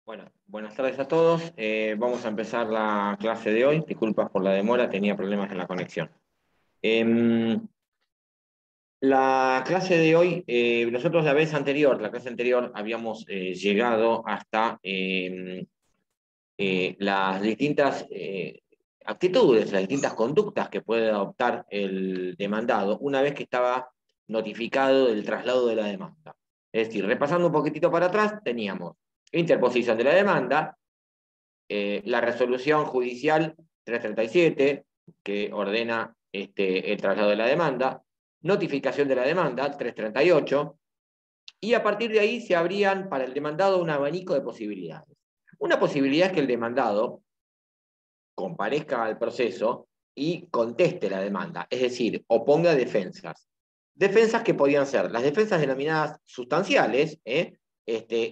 Bueno, buenas tardes a todos. Vamos a empezar la clase de hoy. Disculpas por la demora, tenía problemas en la conexión. Em, la clase de hoy, nosotros la clase anterior, habíamos llegado hasta las distintas actitudes, las distintas conductas que puede adoptar el demandado una vez que estaba notificado del traslado de la demanda. Es decir, repasando un poquitito para atrás, teníamos interposición de la demanda, la resolución judicial 337, que ordena el traslado de la demanda, notificación de la demanda 338, y a partir de ahí se abrían para el demandado un abanico de posibilidades. Una posibilidad es que el demandado comparezca al proceso y conteste la demanda, es decir, oponga defensas. Defensas que podían ser las defensas denominadas sustanciales,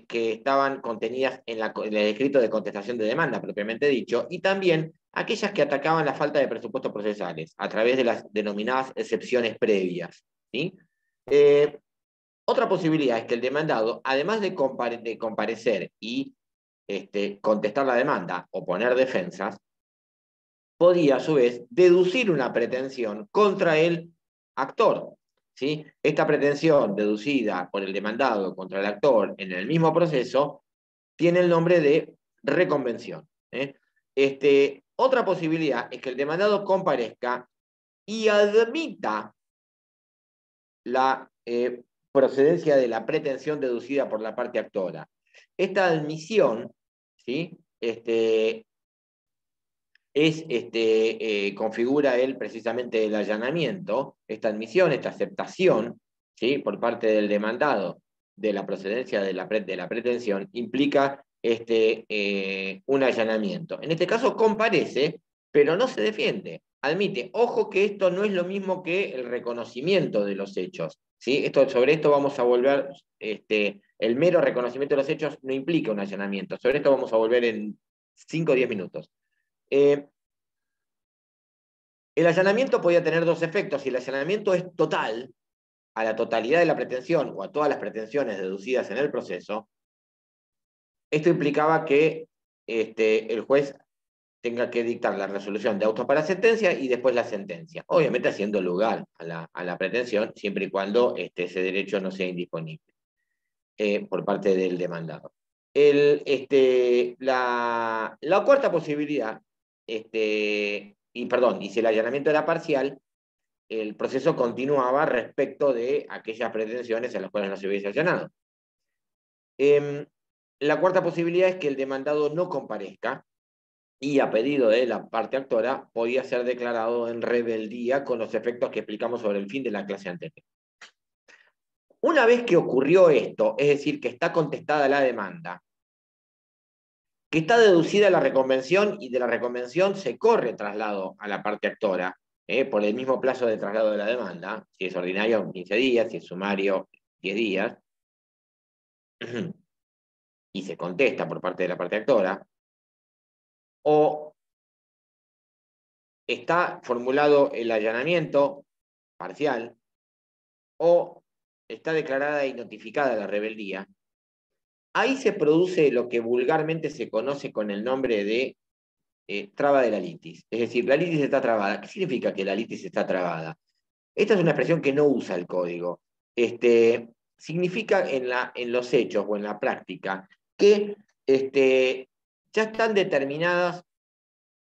que estaban contenidas en el escrito de contestación de demanda, propiamente dicho, y también aquellas que atacaban la falta de presupuestos procesales, a través de las denominadas excepciones previas. ¿Sí? Eh, Otra posibilidad es que el demandado, además de comparecer y contestar la demanda o poner defensas, podía a su vez deducir una pretensión contra el actor. ¿Sí? Esta pretensión deducida por el demandado contra el actor en el mismo proceso tiene el nombre de reconvención. Otra posibilidad es que el demandado comparezca y admita la procedencia de la pretensión deducida por la parte actora. Esta admisión, ¿sí? Configura él precisamente el allanamiento, esta admisión, esta aceptación, ¿sí? Por parte del demandado de la procedencia de la pretensión, implica un allanamiento. En este caso comparece, pero no se defiende. Admite, ojo que esto no es lo mismo que el reconocimiento de los hechos. ¿Sí? Sobre esto vamos a volver, el mero reconocimiento de los hechos no implica un allanamiento. Sobre esto vamos a volver en 5 o 10 minutos. El allanamiento podía tener dos efectos. Si el allanamiento es total, a la totalidad de la pretensión o a todas las pretensiones deducidas en el proceso, esto implicaba que el juez tenga que dictar la resolución de auto para sentencia y después la sentencia. Obviamente haciendo lugar a la pretensión, siempre y cuando ese derecho no sea indisponible por parte del demandado. La cuarta posibilidad, y si el allanamiento era parcial, el proceso continuaba respecto de aquellas pretensiones a las cuales no se hubiese allanado. La cuarta posibilidad es que el demandado no comparezca y a pedido de la parte actora podía ser declarado en rebeldía con los efectos que explicamos sobre el fin de la clase anterior. Una vez que ocurrió esto, es decir, que está contestada la demanda, que está deducida la reconvención y de la reconvención se corre traslado a la parte actora, por el mismo plazo de traslado de la demanda, si es ordinario 15 días, si es sumario 10 días, y se contesta por parte de la parte actora, o está formulado el allanamiento parcial, o está declarada y notificada la rebeldía, ahí se produce lo que vulgarmente se conoce con el nombre de traba de la litis. Es decir, la litis está trabada. ¿Qué significa que la litis está trabada? Esta es una expresión que no usa el código. Significa en los hechos o en la práctica que ya están determinadas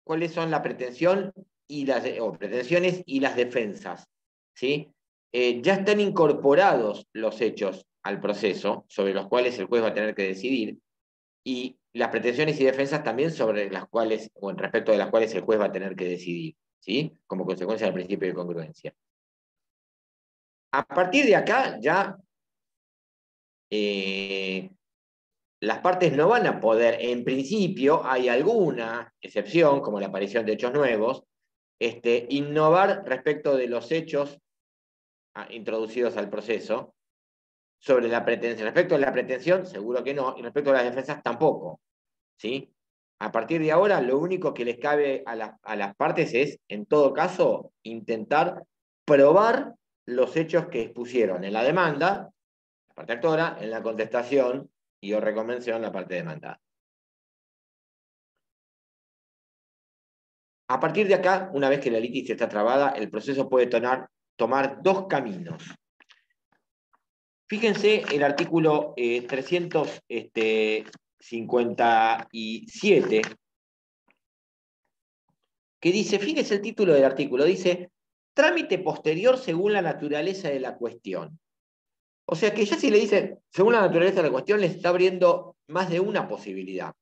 cuáles son la pretensión o pretensiones y las defensas. ¿Sí? Ya están incorporados los hechos al proceso sobre los cuales el juez va a tener que decidir, y las pretensiones y defensas también sobre las cuales, o en respecto de las cuales el juez va a tener que decidir, ¿sí? Como consecuencia del principio de congruencia. A partir de acá ya las partes no van a poder, en principio, hay alguna excepción, como la aparición de hechos nuevos, innovar respecto de los hechos introducidos al proceso sobre la pretensión. Respecto a la pretensión, seguro que no, y respecto a las defensas tampoco. ¿Sí? A partir de ahora, lo único que les cabe a las partes es, en todo caso, intentar probar los hechos que expusieron en la demanda, la parte actora, en la contestación y o reconvención, la parte demandada. A partir de acá, una vez que la litis está trabada, el proceso puede tomar dos caminos. Fíjense el artículo 357, que dice, fíjense el título del artículo, dice, trámite posterior según la naturaleza de la cuestión. O sea que ya si le dice, según la naturaleza de la cuestión, le está abriendo más de una posibilidad.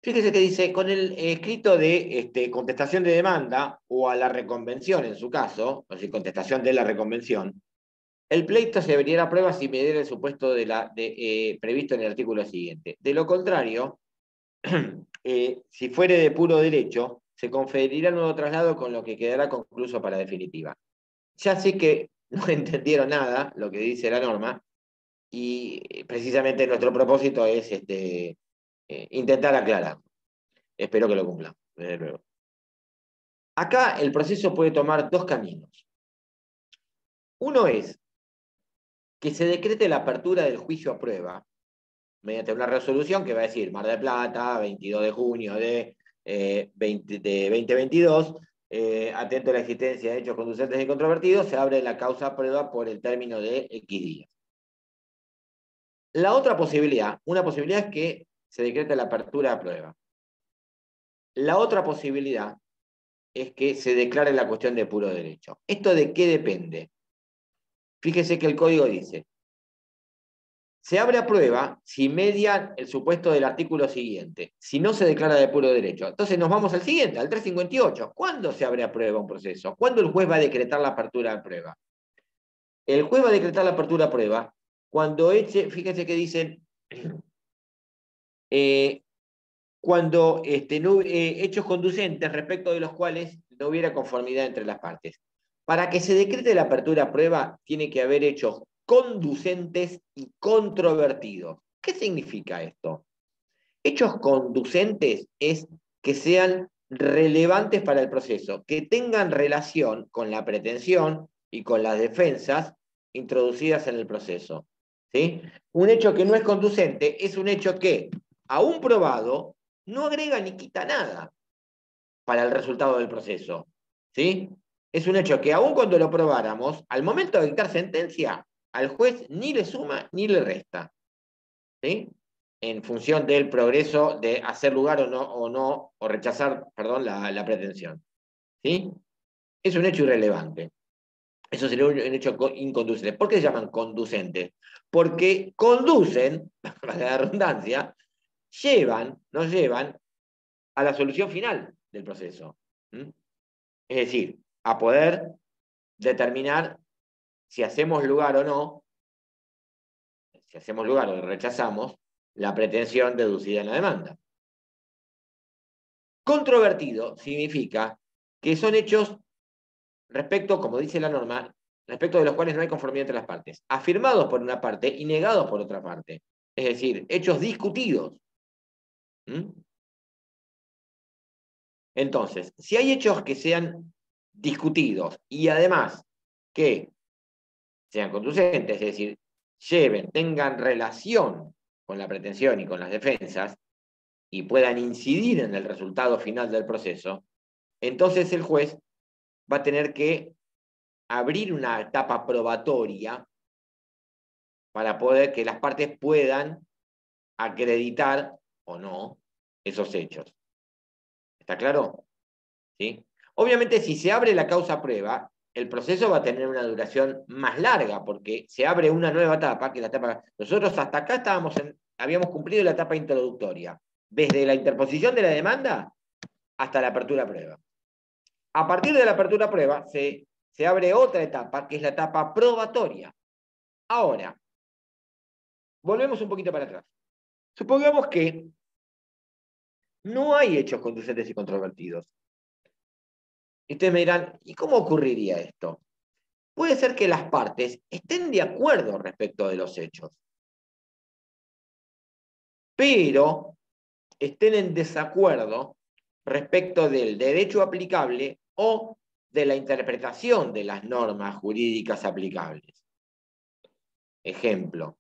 Fíjese que dice, con el escrito de contestación de demanda o a la reconvención en su caso, o sea, contestación de la reconvención, el pleito se debería a prueba si mediera el supuesto previsto en el artículo siguiente. De lo contrario, si fuere de puro derecho, se conferirá nuevo traslado con lo que quedará concluso para definitiva. Ya sé que no entendieron nada lo que dice la norma y precisamente nuestro propósito es intentar aclarar. Espero que lo cumplan, desde luego. Acá el proceso puede tomar dos caminos. Uno es que se decrete la apertura del juicio a prueba mediante una resolución que va a decir Mar del Plata, 22 de junio de 2022, atento a la existencia de hechos conducentes y controvertidos, se abre la causa a prueba por el término de X días. La otra posibilidad, una posibilidad es que se decrete la apertura a prueba. La otra posibilidad es que se declare la cuestión de puro derecho. ¿Esto de qué depende? Fíjese que el código dice, se abre a prueba si media el supuesto del artículo siguiente, si no se declara de puro derecho. Entonces nos vamos al siguiente, al 358. ¿Cuándo se abre a prueba un proceso? ¿Cuándo el juez va a decretar la apertura a prueba? El juez va a decretar la apertura a prueba cuando fíjense que dicen, cuando hechos conducentes respecto de los cuales no hubiera conformidad entre las partes. Para que se decrete la apertura a prueba, tiene que haber hechos conducentes y controvertidos. ¿Qué significa esto? Hechos conducentes es que sean relevantes para el proceso, que tengan relación con la pretensión y con las defensas introducidas en el proceso. ¿Sí? Un hecho que no es conducente es un hecho que, aún probado, no agrega ni quita nada para el resultado del proceso. ¿Sí? Es un hecho que aún cuando lo probáramos, al momento de dictar sentencia, al juez ni le suma ni le resta. ¿Sí? En función del progreso de hacer lugar o rechazar, perdón, la pretensión. ¿Sí? Es un hecho irrelevante. Eso sería un hecho inconducente. ¿Por qué se llaman conducentes? Porque conducen, para la redundancia, nos llevan a la solución final del proceso. ¿Mm? Es decir, a poder determinar si hacemos lugar o no, si hacemos lugar o rechazamos la pretensión deducida en la demanda. Controvertido significa que son hechos respecto, como dice la norma, respecto de los cuales no hay conformidad entre las partes, afirmados por una parte y negados por otra parte. Es decir, hechos discutidos. ¿Mm? Entonces, si hay hechos que sean discutidos y además que sean conducentes, es decir, tengan relación con la pretensión y con las defensas y puedan incidir en el resultado final del proceso, entonces el juez va a tener que abrir una etapa probatoria para poder que las partes puedan acreditar o no esos hechos. ¿Está claro? ¿Sí? Obviamente, si se abre la causa prueba, el proceso va a tener una duración más larga, porque se abre una nueva etapa, que es la etapa. Nosotros hasta acá habíamos cumplido la etapa introductoria, desde la interposición de la demanda hasta la apertura prueba. A partir de la apertura prueba, se abre otra etapa, que es la etapa probatoria. Ahora, volvemos un poquito para atrás. Supongamos que no hay hechos conducentes y controvertidos. Y ustedes me dirán, ¿y cómo ocurriría esto? Puede ser que las partes estén de acuerdo respecto de los hechos, pero estén en desacuerdo respecto del derecho aplicable o de la interpretación de las normas jurídicas aplicables. Ejemplo.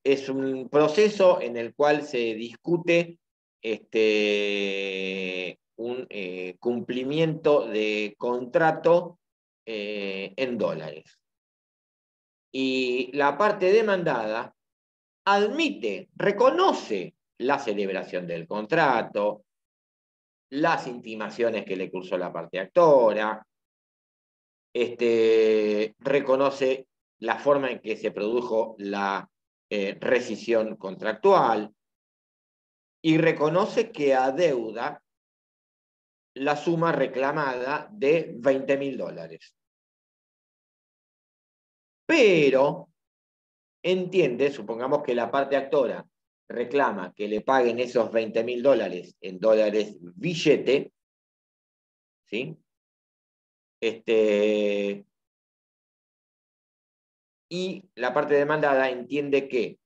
es un proceso en el cual se discute un cumplimiento de contrato en dólares. Y la parte demandada admite, reconoce la celebración del contrato, las intimaciones que le cursó la parte actora, reconoce la forma en que se produjo la rescisión contractual y reconoce que adeuda la suma reclamada de $20.000. Pero entiende, supongamos que la parte actora reclama que le paguen esos $20.000 en dólares billete, ¿sí? Y la parte demandada entiende que,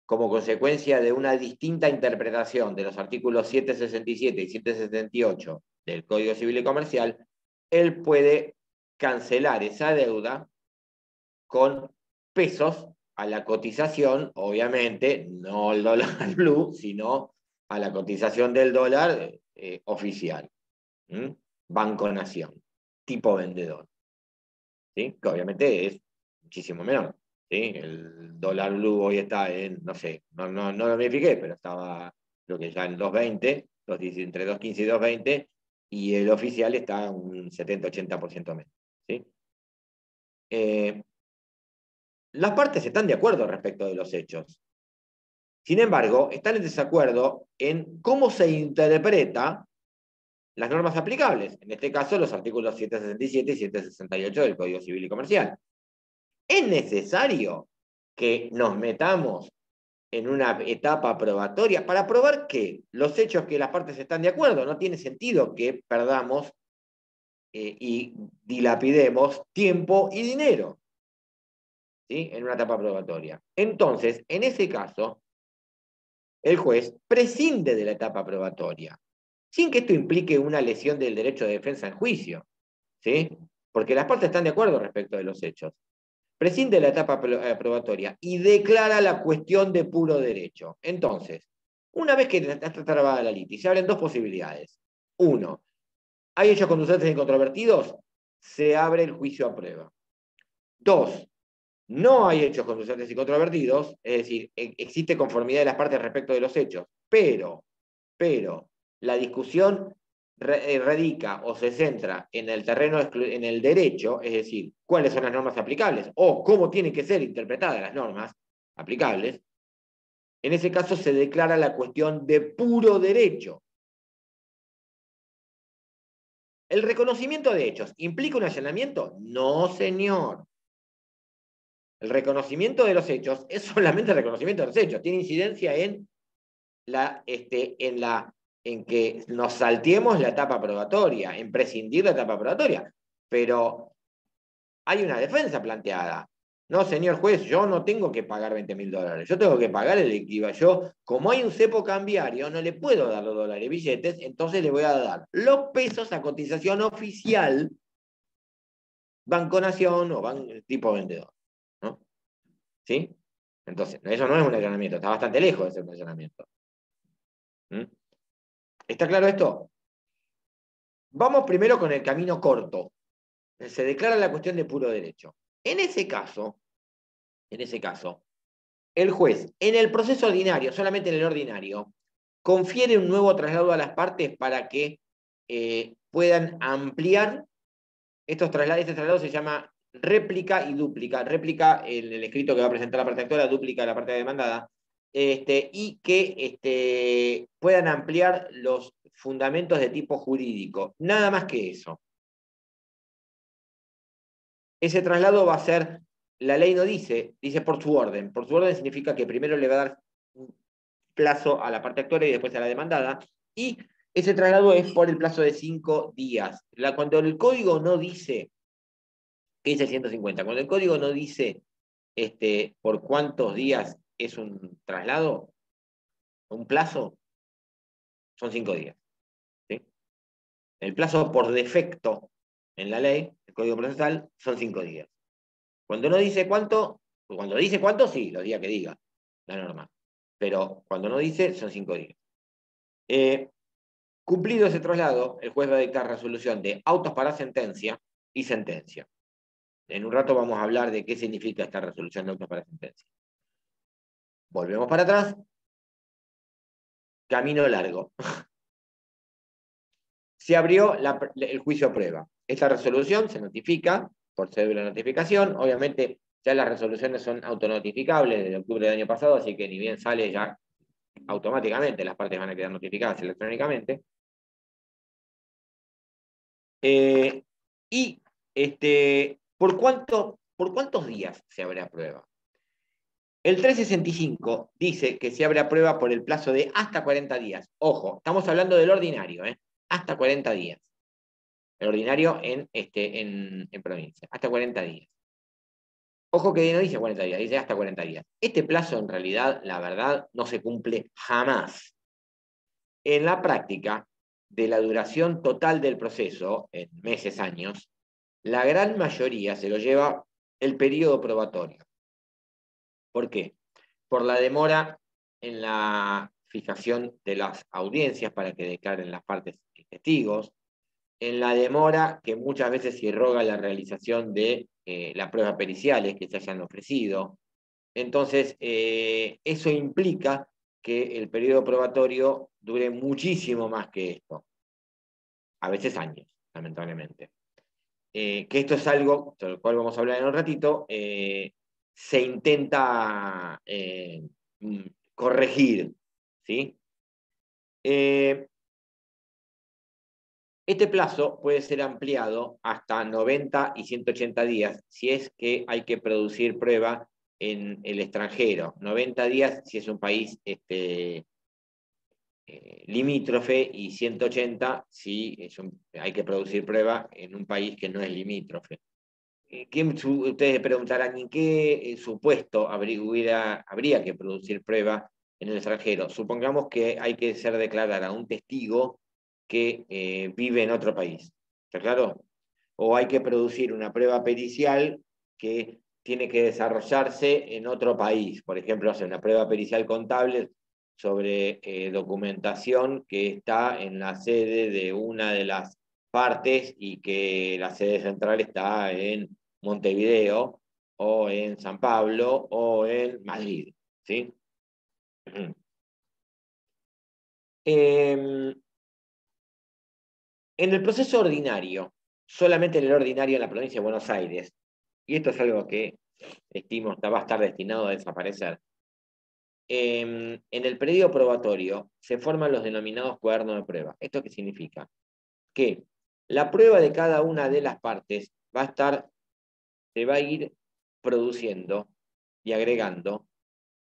como consecuencia de una distinta interpretación de los artículos 767 y 778 del Código Civil y Comercial, él puede cancelar esa deuda con pesos a la cotización, obviamente, no el dólar blue, sino a la cotización del dólar oficial. Banco Nación, tipo vendedor. ¿Sí? Que obviamente es muchísimo menor. ¿Sí? El dólar blue hoy está en, no sé, no lo verifiqué, pero estaba creo que ya en 2.20, entre 2.15 y 2.20, y el oficial está un 70-80% menos. ¿Sí? Las partes están de acuerdo respecto de los hechos. Sin embargo, están en desacuerdo en cómo se interpreta las normas aplicables, en este caso los artículos 767 y 768 del Código Civil y Comercial. ¿Es necesario que nos metamos en una etapa probatoria para probar que los hechos que las partes están de acuerdo? No tiene sentido que perdamos y dilapidemos tiempo y dinero, ¿sí? En una etapa probatoria. Entonces, en ese caso, el juez prescinde de la etapa probatoria, sin que esto implique una lesión del derecho de defensa en juicio, ¿sí? Porque las partes están de acuerdo respecto de los hechos. Prescinde de la etapa probatoria y declara la cuestión de puro derecho. Entonces, una vez que está trabada la litis, se abren dos posibilidades. Uno, hay hechos conducentes incontrovertidos, se abre el juicio a prueba. Dos, no hay hechos conducentes y controvertidos, es decir, existe conformidad de las partes respecto de los hechos, pero la discusión radica o se centra en el terreno, en el derecho, es decir, cuáles son las normas aplicables o cómo tienen que ser interpretadas las normas aplicables. En ese caso se declara la cuestión de puro derecho. ¿El reconocimiento de hechos implica un allanamiento? No, señor. El reconocimiento de los hechos es solamente el reconocimiento de los hechos. Tiene incidencia en que nos salteemos la etapa probatoria, en prescindir la etapa probatoria. Pero hay una defensa planteada. No, señor juez, yo no tengo que pagar $20.000. Yo tengo que pagar el equivalente. Yo, como hay un cepo cambiario, no le puedo dar los dólares y billetes, entonces le voy a dar los pesos a cotización oficial, Banco Nación o tipo vendedor. ¿No? ¿Sí? Entonces, eso no es un allanamiento, está bastante lejos de ser un allanamiento. ¿Está claro esto? Vamos primero con el camino corto. Se declara la cuestión de puro derecho. En ese caso, el juez, en el proceso ordinario, solamente en el ordinario, confiere un nuevo traslado a las partes para que puedan ampliar estos traslados. Este traslado se llama réplica y dúplica. Réplica en el escrito que va a presentar la parte actora, dúplica la parte demandada. Y que puedan ampliar los fundamentos de tipo jurídico. Nada más que eso. Ese traslado va a ser, la ley no dice por su orden. Por su orden significa que primero le va a dar un plazo a la parte actora y después a la demandada. Y ese traslado es por el plazo de 5 días. Cuando el código no dice, ¿qué dice el 150? Cuando el código no dice por cuántos días es un traslado, un plazo, son 5 días. ¿Sí? El plazo por defecto en la ley, el Código Procesal, son 5 días. Cuando no dice cuánto, cuando dice cuánto, sí, los días que diga. la norma. Pero cuando no dice, son 5 días. Cumplido ese traslado, el juez va a dictar resolución de autos para sentencia y sentencia. En un rato vamos a hablar de qué significa esta resolución de autos para sentencia. Volvemos para atrás. Camino largo. Se abrió el juicio a prueba. Esta resolución se notifica por cédula de notificación. Obviamente, ya las resoluciones son autonotificables desde octubre del año pasado, así que ni bien sale ya automáticamente, las partes van a quedar notificadas electrónicamente. ¿Por cuántos días se abre a prueba? El 365 dice que se abre a prueba por el plazo de hasta 40 días. Ojo, estamos hablando del ordinario, hasta 40 días. El ordinario en provincia, hasta 40 días. Ojo que no dice 40 días, dice hasta 40 días. Este plazo, en realidad, la verdad, no se cumple jamás. En la práctica, de la duración total del proceso, en meses, años, la gran mayoría se lo lleva el periodo probatorio. ¿Por qué? Por la demora en la fijación de las audiencias para que declaren las partes y testigos, en la demora que muchas veces se irroga la realización de las pruebas periciales que se hayan ofrecido. Entonces, eso implica que el periodo probatorio dure muchísimo más que esto. A veces años, lamentablemente. Que esto es algo, sobre lo cual vamos a hablar en un ratito, se intenta corregir, ¿sí? Este plazo puede ser ampliado hasta 90 y 180 días si es que hay que producir prueba en el extranjero. 90 días si es un país limítrofe y 180 si hay que producir prueba en un país que no es limítrofe. Ustedes preguntarán, ¿en qué supuesto habría que producir prueba en el extranjero? Supongamos que hay que hacer declarar a un testigo que vive en otro país. ¿Está claro? O hay que producir una prueba pericial que tiene que desarrollarse en otro país. Por ejemplo, hacer una prueba pericial contable sobre documentación que está en la sede de una de las partes y que la sede central está en Montevideo o en San Pablo o en Madrid. ¿Sí? En el proceso ordinario, solamente en el ordinario en la provincia de Buenos Aires, y esto es algo que estimo va a estar destinado a desaparecer, en el periodo probatorio se forman los denominados cuadernos de prueba. ¿Esto qué significa? Que la prueba de cada una de las partes se va a ir produciendo y agregando,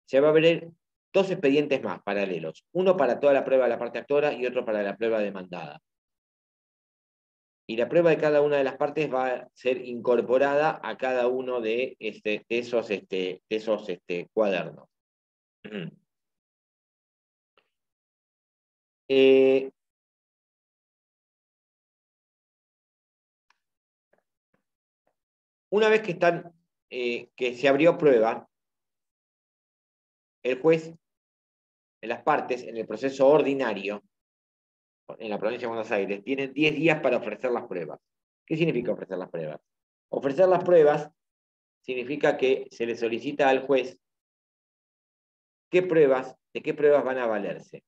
se va a abrir 2 expedientes más paralelos, uno para toda la prueba de la parte actora y otro para la prueba demandada. Y la prueba de cada una de las partes va a ser incorporada a cada uno de esos cuadernos. Una vez que se abrió prueba, el juez, en las partes, en el proceso ordinario, en la provincia de Buenos Aires, tienen 10 días para ofrecer las pruebas. ¿Qué significa ofrecer las pruebas? Ofrecer las pruebas significa que se le solicita al juez de qué pruebas van a valerse.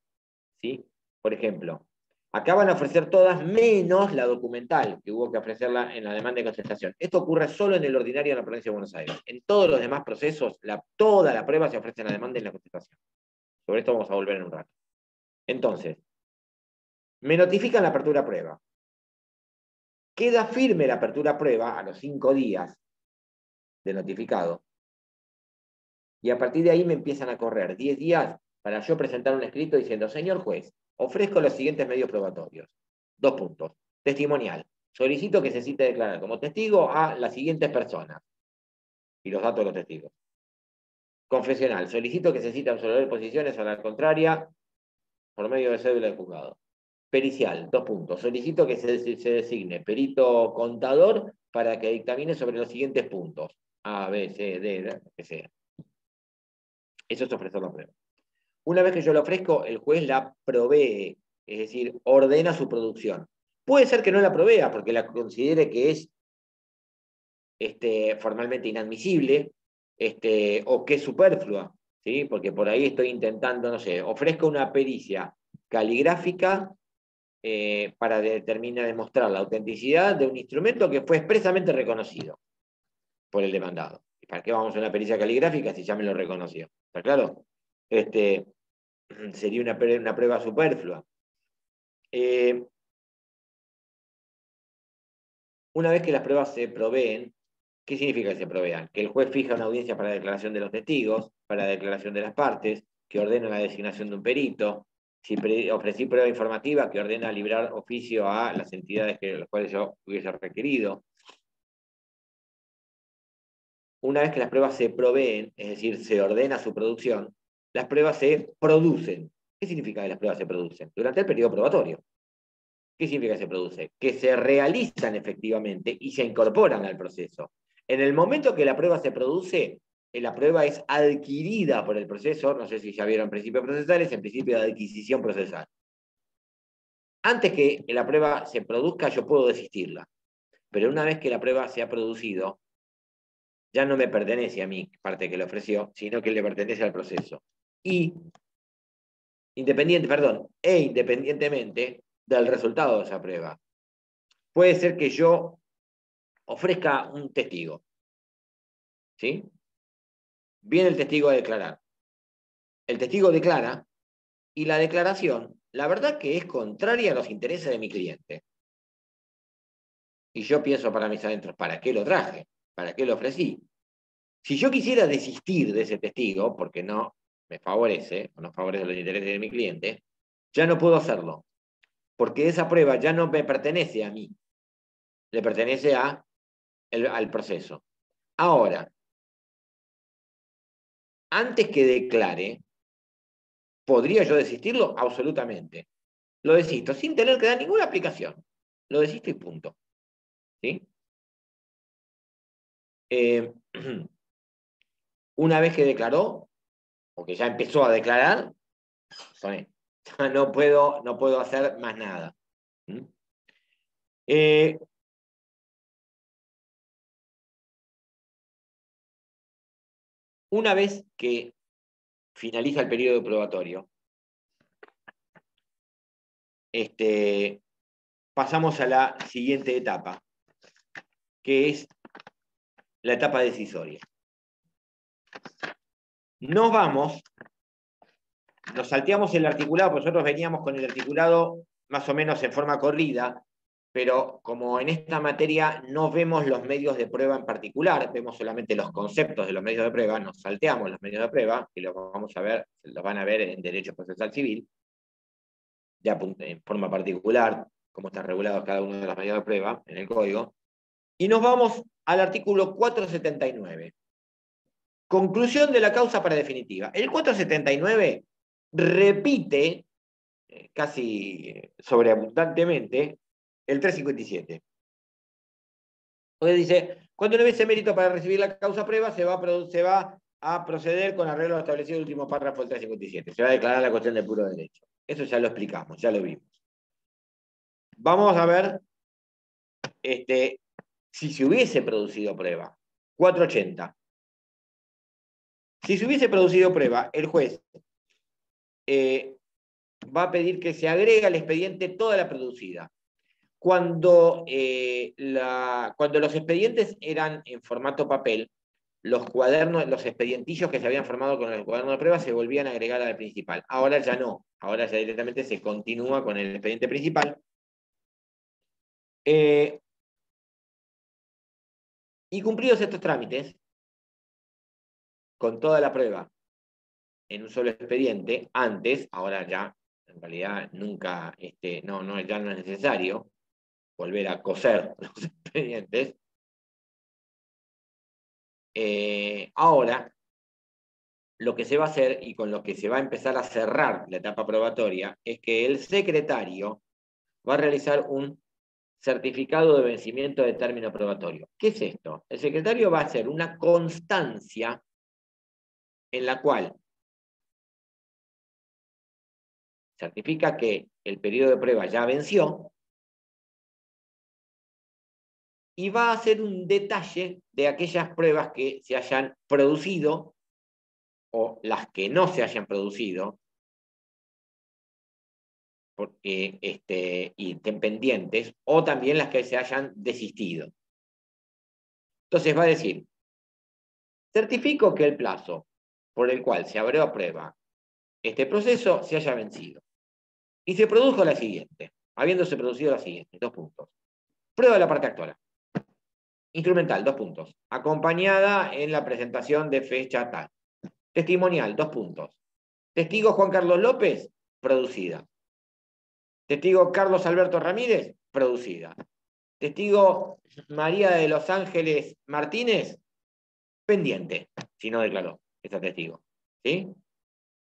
¿Sí? Por ejemplo, acá van a ofrecer todas menos la documental, que hubo que ofrecerla en la demanda de contestación. Esto ocurre solo en el ordinario de la provincia de Buenos Aires. En todos los demás procesos, toda la prueba se ofrece en la demanda y en la contestación. Sobre esto vamos a volver en un rato. Entonces, me notifican la apertura a prueba. Queda firme la apertura a prueba a los 5 días de notificado. Y a partir de ahí me empiezan a correr 10 días para yo presentar un escrito diciendo, señor juez, ofrezco los siguientes medios probatorios. 2 puntos. Testimonial. Solicito que se cite declarar como testigo a las siguientes personas. Y los datos de los testigos. Confesional. Solicito que se cite a absolver posiciones a la contraria por medio de cédula de juzgado. Pericial. 2 puntos. Solicito que se designe perito contador para que dictamine sobre los siguientes puntos. A, B, C, D, lo que sea. Eso es ofrecer la prueba. Una vez que yo la ofrezco, el juez la provee, es decir, ordena su producción. Puede ser que no la provea porque la considere que es formalmente inadmisible o que es superflua, ¿sí? Porque por ahí estoy intentando, no sé, ofrezco una pericia caligráfica para demostrar la autenticidad de un instrumento que fue expresamente reconocido por el demandado. ¿Y para qué vamos a una pericia caligráfica si ya me lo reconoció? ¿Está claro? Sería una prueba superflua. Una vez que las pruebas se proveen, ¿qué significa que se provean? Que el juez fija una audiencia para la declaración de los testigos, para la declaración de las partes, que ordena la designación de un perito, si ofrecí prueba informativa, que ordena librar oficio a las entidades que las cuales yo hubiese requerido. Una vez que las pruebas se proveen, es decir, se ordena su producción, las pruebas se producen. ¿Qué significa que las pruebas se producen? Durante el periodo probatorio. ¿Qué significa que se produce? Que se realizan efectivamente y se incorporan al proceso. En el momento que la prueba se produce, la prueba es adquirida por el proceso, no sé si ya vieron principios procesales, en principio de adquisición procesal. Antes que la prueba se produzca, yo puedo desistirla. Pero una vez que la prueba se ha producido, ya no me pertenece a mí, parte que le ofreció, sino que le pertenece al proceso. Independientemente del resultado de esa prueba. Puede ser que yo ofrezca un testigo, ¿sí? Viene el testigo a declarar. El testigo declara y la declaración, la verdad que es contraria a los intereses de mi cliente. Y yo pienso para mis adentros, ¿para qué lo traje? ¿Para qué lo ofrecí? Si yo quisiera desistir de ese testigo, porque no me favorece o no favorece los intereses de mi cliente, ya no puedo hacerlo. Porque esa prueba ya no me pertenece a mí, le pertenece al proceso. Ahora, antes que declare, ¿podría yo desistirlo? Absolutamente. Lo desisto sin tener que dar ninguna aplicación. Lo desisto y punto. ¿Sí? Una vez que declaró, o que ya empezó a declarar, soné. No puedo hacer más nada. ¿Mm? Una vez que finaliza el periodo probatorio, pasamos a la siguiente etapa, que es la etapa decisoria. Nos salteamos el articulado, porque nosotros veníamos con el articulado más o menos en forma corrida, pero como en esta materia no vemos los medios de prueba en particular, vemos solamente los conceptos de los medios de prueba, nos salteamos los medios de prueba, y los van a ver en Derecho Procesal Civil, ya en forma particular, cómo están regulados cada uno de los medios de prueba en el código, y nos vamos al artículo 479. Conclusión de la causa para definitiva. El 479 repite casi sobreabundantemente el 357. Donde dice, cuando no hubiese mérito para recibir la causa prueba, se va a proceder con arreglo a lo establecido en el último párrafo del 357. Se va a declarar la cuestión de puro derecho. Eso ya lo explicamos, ya lo vimos. Vamos a ver si se hubiese producido prueba. 480. Si se hubiese producido prueba, el juez va a pedir que se agregue al expediente toda la producida. Cuando los expedientes eran en formato papel, los cuadernos, los expedientillos que se habían formado con el cuaderno de prueba se volvían a agregar al principal. Ahora ya no. Ahora ya directamente se continúa con el expediente principal. Y cumplidos estos trámites, con toda la prueba en un solo expediente, antes, ahora ya, en realidad nunca, ya no es necesario volver a coser los expedientes. Ahora, lo que se va a hacer y con lo que se va a empezar a cerrar la etapa probatoria es que el secretario va a realizar un certificado de vencimiento de término probatorio. ¿Qué es esto? El secretario va a hacer una constancia en la cual certifica que el periodo de prueba ya venció y va a hacer un detalle de aquellas pruebas que se hayan producido o las que no se hayan producido porque, y estén pendientes, o también las que se hayan desistido. Entonces va a decir, certifico que el plazo por el cual se abrió a prueba este proceso se haya vencido. Y se produjo la siguiente, habiéndose producido la siguiente, 2 puntos. Prueba de la parte actora. Instrumental, 2 puntos. Acompañada en la presentación de fecha tal. Testimonial, 2 puntos. Testigo Juan Carlos López, producida. Testigo Carlos Alberto Ramírez, producida. Testigo María de los Ángeles Martínez, pendiente, si no declaró, ese testigo. ¿Sí?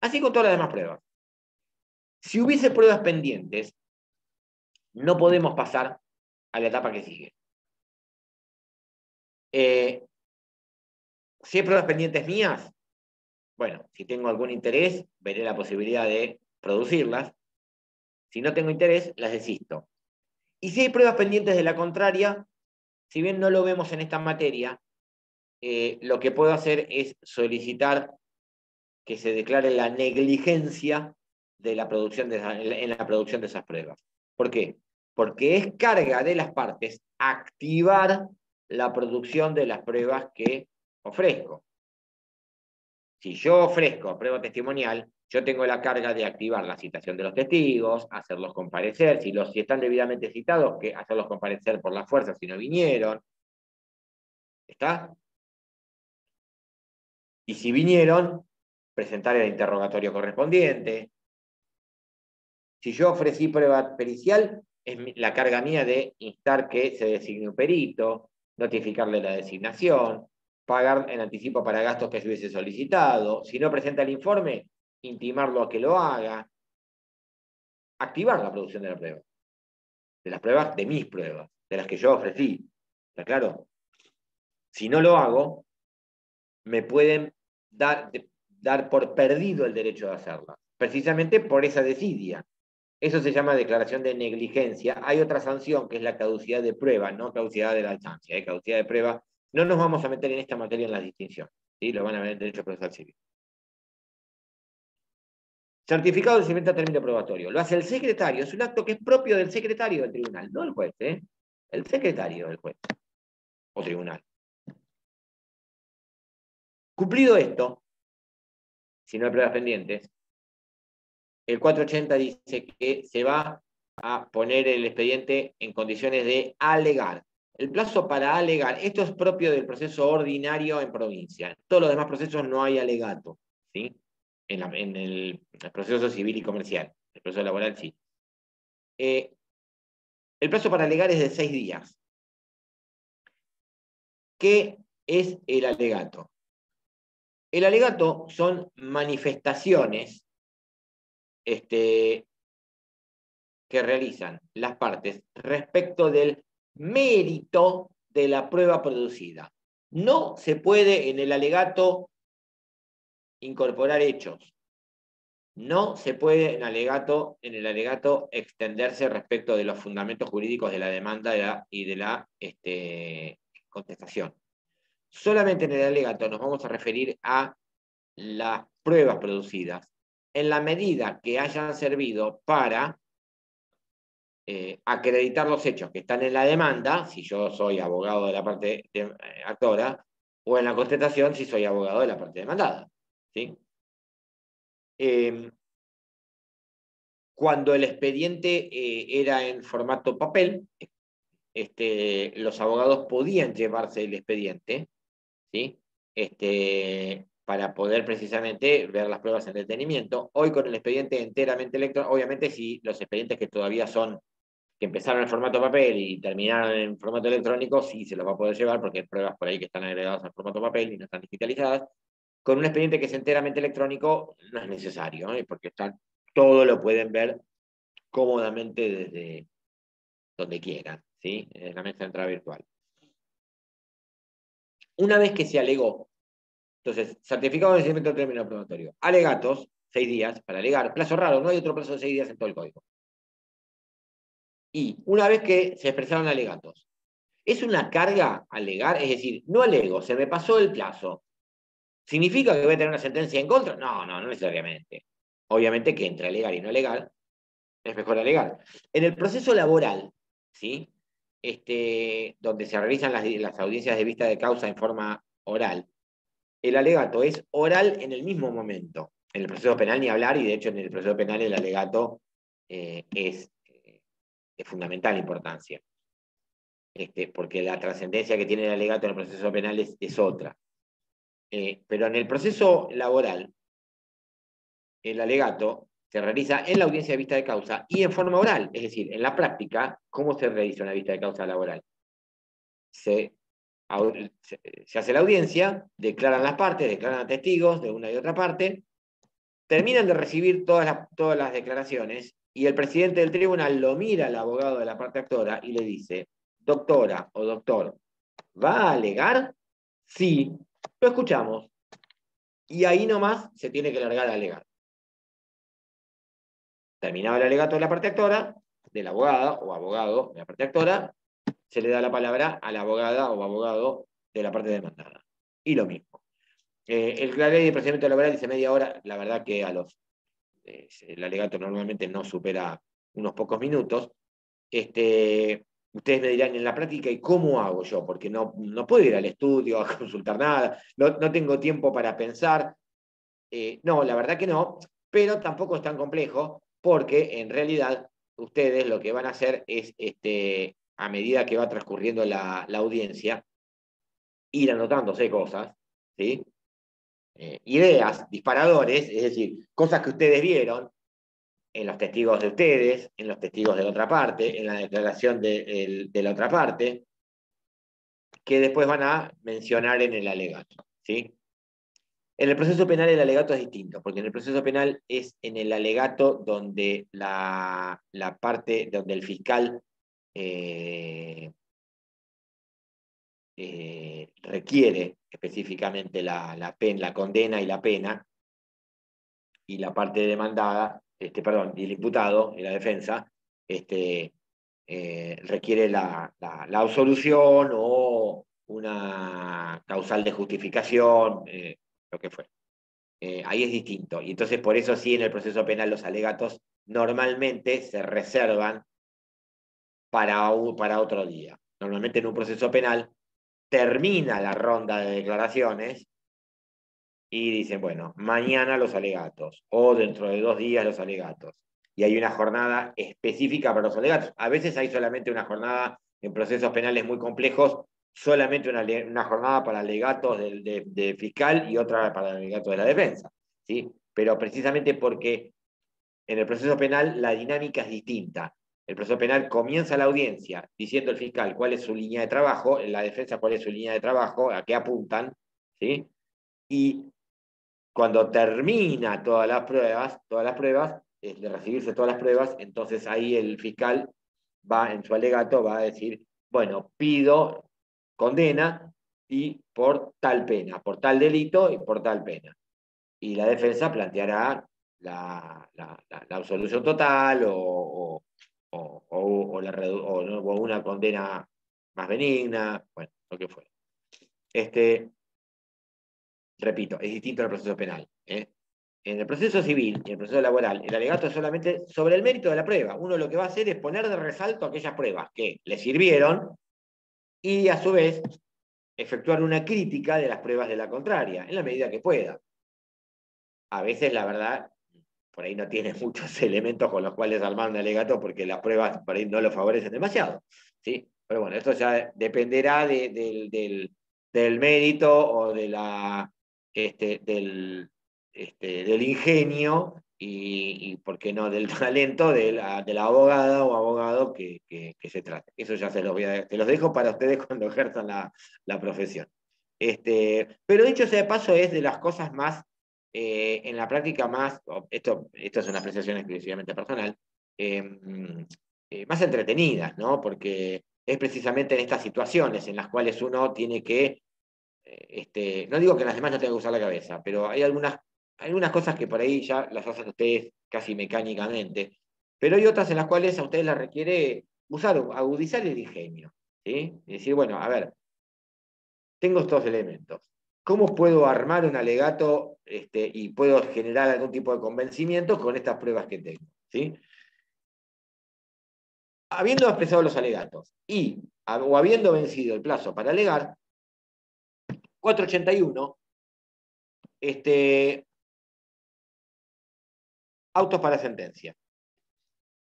Así con todas las demás pruebas. Si hubiese pruebas pendientes, no podemos pasar a la etapa que sigue. Si hay pruebas pendientes mías, bueno, si tengo algún interés, veré la posibilidad de producirlas. Si no tengo interés, las desisto. Y si hay pruebas pendientes de la contraria, si bien no lo vemos en esta materia, lo que puedo hacer es solicitar que se declare la negligencia de la producción en la producción de esas pruebas. ¿Por qué? Porque es carga de las partes activar la producción de las pruebas que ofrezco. Si yo ofrezco prueba testimonial, yo tengo la carga de activar la citación de los testigos, hacerlos comparecer, si están debidamente citados, que hacerlos comparecer por la fuerza si no vinieron. ¿Está? Y si vinieron, presentar el interrogatorio correspondiente. Si yo ofrecí prueba pericial, es la carga mía de instar que se designe un perito, notificarle la designación, pagar en anticipo para gastos que se hubiese solicitado. Si no presenta el informe, intimarlo a que lo haga. Activar la producción de la prueba. De las pruebas, de mis pruebas, de las que yo ofrecí. ¿Está claro? Si no lo hago, me pueden dar por perdido el derecho de hacerla. Precisamente por esa desidia. Eso se llama declaración de negligencia. Hay otra sanción que es la caducidad de prueba, no caducidad de la alcancia, caducidad de prueba. No nos vamos a meter en esta materia en la distinción. ¿Sí? Lo van a ver en Derecho Procesal Civil. Certificado de vencimiento a término probatorio. Lo hace el secretario. Es un acto que es propio del secretario del tribunal, no el juez. El secretario del juez o tribunal. Cumplido esto, si no hay pruebas pendientes, el 480 dice que se va a poner el expediente en condiciones de alegar. El plazo para alegar, esto es propio del proceso ordinario en provincia. En todos los demás procesos no hay alegato, ¿sí? En el proceso civil y comercial, el proceso laboral sí. El plazo para alegar es de 6 días. ¿Qué es el alegato? El alegato son manifestaciones que realizan las partes respecto del mérito de la prueba producida. No se puede en el alegato incorporar hechos. No se puede en el alegato extenderse respecto de los fundamentos jurídicos de la demanda y de la contestación. Solamente en el alegato nos vamos a referir a las pruebas producidas en la medida que hayan servido para acreditar los hechos que están en la demanda, si yo soy abogado de la parte actora, o en la contestación, si soy abogado de la parte demandada. ¿Sí? Cuando el expediente era en formato papel, los abogados podían llevarse el expediente, ¿sí? Para poder precisamente ver las pruebas en detenimiento. Hoy con el expediente enteramente electrónico, obviamente si los expedientes que todavía son, que empezaron en formato papel y terminaron en formato electrónico, sí se los va a poder llevar porque hay pruebas por ahí que están agregadas en formato papel y no están digitalizadas. Con un expediente que es enteramente electrónico no es necesario, porque todo lo pueden ver cómodamente desde donde quieran, ¿sí? En la mesa de entrada virtual. Una vez que se alegó, entonces, certificado de vencimiento del término probatorio, alegatos, 6 días para alegar. Plazo raro, no hay otro plazo de 6 días en todo el código. Y una vez que se expresaron alegatos, ¿es una carga alegar? Es decir, no alego, se me pasó el plazo. ¿Significa que voy a tener una sentencia en contra? No, no, no necesariamente. Obviamente que entre alegar y no alegar, es mejor alegar. En el proceso laboral, ¿sí? Donde se realizan las audiencias de vista de causa en forma oral, el alegato es oral en el mismo momento. En el proceso penal ni hablar, y de hecho en el proceso penal el alegato es de fundamental importancia, porque la trascendencia que tiene el alegato en el proceso penal es otra. Pero en el proceso laboral, el alegato se realiza en la audiencia de vista de causa y en forma oral, es decir, en la práctica, ¿cómo se realiza una vista de causa laboral? Se hace la audiencia, declaran las partes, declaran a testigos de una y otra parte, terminan de recibir todas las declaraciones y el presidente del tribunal lo mira al abogado de la parte actora y le dice, doctora o doctor, ¿va a alegar? Sí, lo escuchamos. Y ahí nomás se tiene que largar a alegar. Terminado el alegato de la parte actora, de la abogada o abogado de la parte actora, se le da la palabra a la abogada o abogado de la parte demandada. Y lo mismo. La ley de procedimiento laboral dice media hora, la verdad que el alegato normalmente no supera unos pocos minutos. Ustedes me dirán en la práctica, ¿y cómo hago yo? Porque no puedo ir al estudio a consultar nada, no tengo tiempo para pensar. No, la verdad que no, pero tampoco es tan complejo, porque en realidad ustedes lo que van a hacer es, a medida que va transcurriendo la audiencia, ir anotándose cosas, ¿sí? Ideas, disparadores, es decir, cosas que ustedes vieron en los testigos de ustedes, en los testigos de la otra parte, en la declaración de la otra parte, que después van a mencionar en el alegato, ¿sí? En el proceso penal el alegato es distinto, porque en el proceso penal es en el alegato donde la parte, donde el fiscal requiere específicamente la condena y la pena, y la parte demandada, perdón, y el imputado y la defensa, requiere la absolución o una causal de justificación, lo que fue. Ahí es distinto. Y entonces por eso sí en el proceso penal los alegatos normalmente se reservan para otro día. Normalmente en un proceso penal termina la ronda de declaraciones y dicen, bueno, mañana los alegatos o dentro de 2 días los alegatos. Y hay una jornada específica para los alegatos. A veces hay solamente una jornada en procesos penales muy complejos, solamente una jornada para alegatos de fiscal y otra para alegatos de la defensa, ¿sí? Pero precisamente porque en el proceso penal la dinámica es distinta. El proceso penal comienza la audiencia diciendo el fiscal cuál es su línea de trabajo, en la defensa cuál es su línea de trabajo, a qué apuntan, ¿sí? Y cuando termina todas las pruebas, de recibirse todas las pruebas, entonces ahí el fiscal va en su alegato, va a decir, bueno, pido condena y por tal pena, por tal delito y por tal pena. Y la defensa planteará la absolución total o una condena más benigna, bueno, lo que fuera. Repito, es distinto al proceso penal. En el proceso civil y en el proceso laboral, el alegato es solamente sobre el mérito de la prueba. Uno lo que va a hacer es poner de resalto aquellas pruebas que le sirvieron y a su vez efectuar una crítica de las pruebas de la contraria, en la medida que pueda. A veces, la verdad, por ahí no tiene muchos elementos con los cuales armar un alegato porque las pruebas por ahí no lo favorecen demasiado, ¿sí? Pero bueno, esto ya dependerá del mérito o del ingenio y, ¿por qué no?, del talento de la abogada o abogado que se trate. Eso ya se los dejo para ustedes cuando ejerzan la profesión. Pero dicho sea de paso, es de las cosas más, en la práctica más, esto es una apreciación exclusivamente personal, más entretenidas, ¿no? Porque es precisamente en estas situaciones en las cuales uno tiene que, no digo que en las demás no tenga que usar la cabeza, pero hay algunas Hay algunas cosas que por ahí ya las hacen ustedes casi mecánicamente, pero hay otras en las cuales a ustedes les requiere agudizar el ingenio, ¿sí? Y decir, bueno, a ver, tengo estos elementos. ¿Cómo puedo armar un alegato y puedo generar algún tipo de convencimiento con estas pruebas que tengo? ¿Sí? Habiendo expresado los alegatos o habiendo vencido el plazo para alegar, 481, autos para sentencia.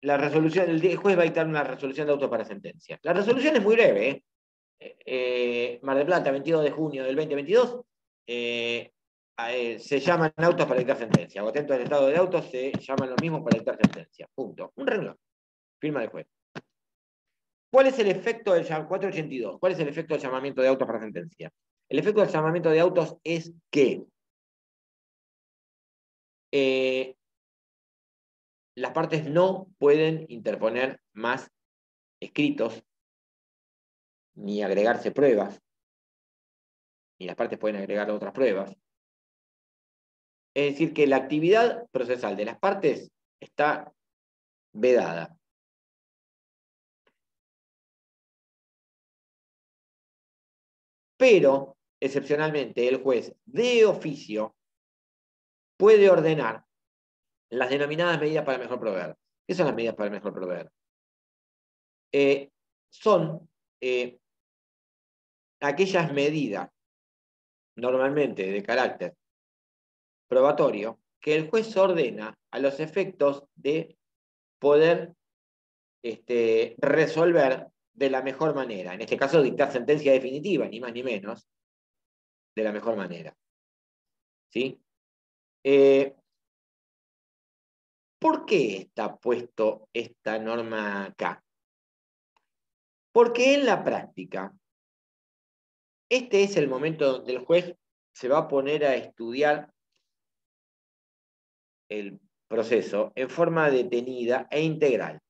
La resolución, el juez va a dictar una resolución de autos para sentencia. La resolución es muy breve, ¿eh? Mar del Plata, 22 de junio del 2022, se llaman autos para dictar sentencia. O atentos al estado de autos se llaman lo mismo para dictar sentencia. Punto. Un renglón. Firma del juez. ¿Cuál es el efecto del 482? ¿Cuál es el efecto del llamamiento de autos para sentencia? El efecto del llamamiento de autos es que las partes no pueden interponer más escritos ni agregarse pruebas, ni las partes pueden agregar otras pruebas. Es decir, que la actividad procesal de las partes está vedada. Pero, excepcionalmente, el juez de oficio puede ordenar las denominadas medidas para mejor proveer. ¿Qué son las medidas para mejor proveer? Son aquellas medidas, normalmente de carácter probatorio, que el juez ordena a los efectos de poder resolver de la mejor manera. En este caso, dictar sentencia definitiva, ni más ni menos, de la mejor manera. ¿Sí? ¿Por qué está puesto esta norma acá? Porque en la práctica, este es el momento donde el juez se va a poner a estudiar el proceso en forma detenida e integral.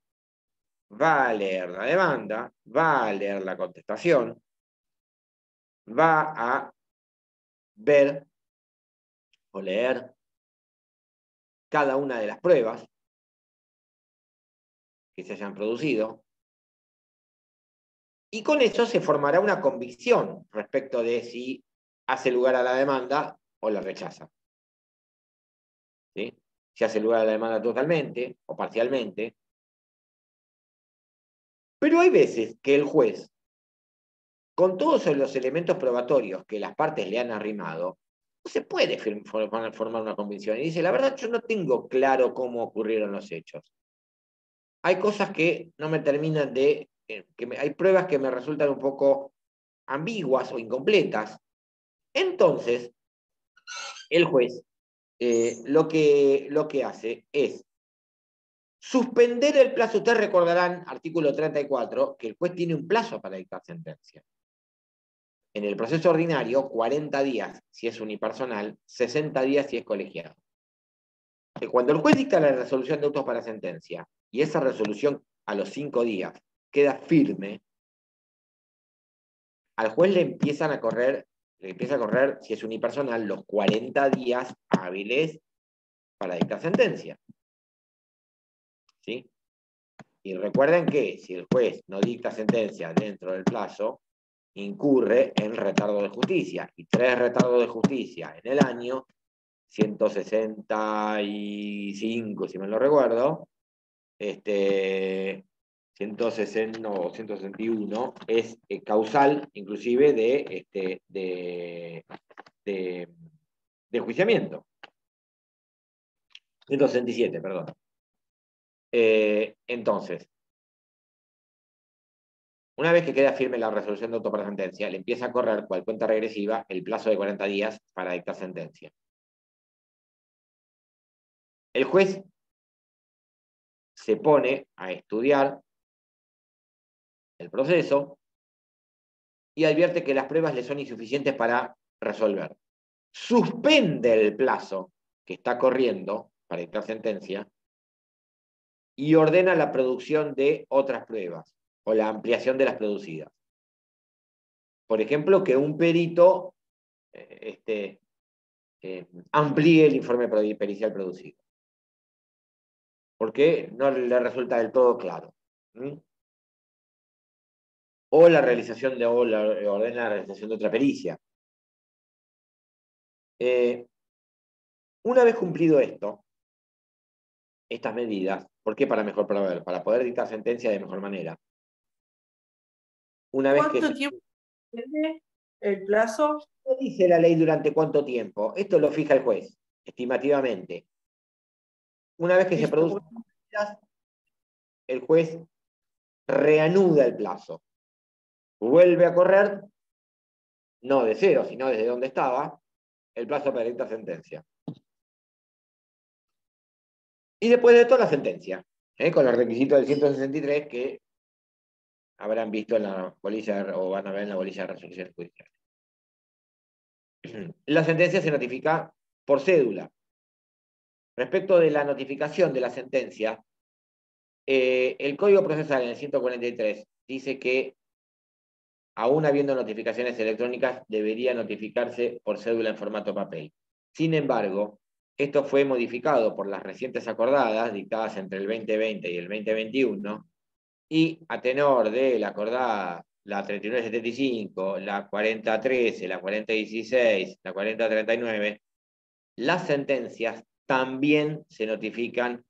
Va a leer la demanda, va a leer la contestación, va a ver o leer cada una de las pruebas que se hayan producido, y con eso se formará una convicción respecto de si hace lugar a la demanda o la rechaza. ¿Sí? Si hace lugar a la demanda totalmente o parcialmente. Pero hay veces que el juez, con todos los elementos probatorios que las partes le han arrimado, no se puede formar una convicción. Y dice, la verdad, yo no tengo claro cómo ocurrieron los hechos. Hay cosas que no me terminan de... hay pruebas que me resultan un poco ambiguas o incompletas. Entonces, el juez lo que hace es suspender el plazo. Ustedes recordarán, artículo 34, que el juez tiene un plazo para dictar sentencia. En el proceso ordinario, 40 días si es unipersonal, 60 días si es colegiado. Cuando el juez dicta la resolución de autos para sentencia y esa resolución a los 5 días queda firme, al juez le empieza a correr, si es unipersonal, los 40 días hábiles para dictar sentencia. ¿Sí? Y recuerden que si el juez no dicta sentencia dentro del plazo, incurre en retardo de justicia. Y 3 retardos de justicia en el año, 165, si me lo recuerdo, 160 o 161 es causal, inclusive, de enjuiciamiento. 167, perdón. Entonces, una vez que queda firme la resolución de auto para sentencia, le empieza a correr, cual cuenta regresiva, el plazo de 40 días para dictar sentencia. El juez se pone a estudiar el proceso y advierte que las pruebas le son insuficientes para resolver. Suspende el plazo que está corriendo para dictar sentencia y ordena la producción de otras pruebas o la ampliación de las producidas. Por ejemplo, que un perito amplíe el informe pericial producido. Porque no le resulta del todo claro. O la realización o ordena la realización de otra pericia. Una vez cumplido esto, estas medidas, ¿por qué para mejor proveer? Para poder dictar sentencia de mejor manera. Una vez que ¿Cuánto tiempo tiene el plazo? no dice la ley durante cuánto tiempo, esto lo fija el juez, estimativamente. Una vez que se producen las medidas, el juez reanuda el plazo. Vuelve a correr, no de cero, sino desde donde estaba, el plazo para dictar sentencia. Y después de esto la sentencia, con los requisitos del 163 que habrán visto en la bolilla o van a ver en la bolilla de resoluciones judiciales. La sentencia se notifica por cédula. Respecto de la notificación de la sentencia, el Código Procesal en el 143 dice que, aún habiendo notificaciones electrónicas, debería notificarse por cédula en formato papel. Sin embargo, esto fue modificado por las recientes acordadas, dictadas entre el 2020 y el 2021, y a tenor de la acordada, la 3975, la 4013, la 4016, la 4039, las sentencias también se notifican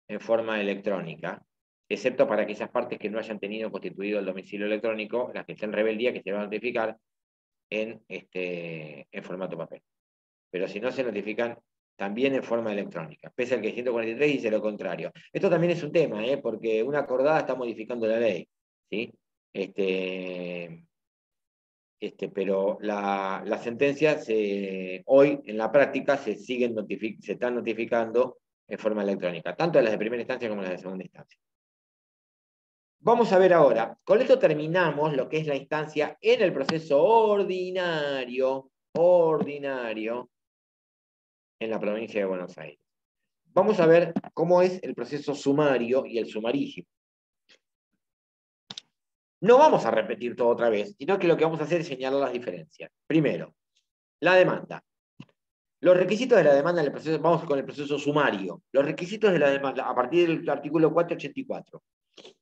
en forma electrónica, excepto para aquellas partes que no hayan tenido constituido el domicilio electrónico, las que estén en rebeldía, que se van a notificar en formato papel. Pero si no, se notifican también en forma electrónica, pese al que el 143 dice lo contrario. Esto también es un tema, porque una acordada está modificando la ley, ¿sí? Pero las sentencias hoy en la práctica se están notificando en forma electrónica, tanto las de primera instancia como las de segunda instancia. Vamos a ver ahora, con esto terminamos lo que es la instancia en el proceso ordinario en la provincia de Buenos Aires. Vamos a ver cómo es el proceso sumario y el sumarísimo. No vamos a repetir todo otra vez, sino que lo que vamos a hacer es señalar las diferencias. Primero, la demanda. Los requisitos de la demanda en el proceso, vamos con el proceso sumario. Los requisitos de la demanda, a partir del artículo 484.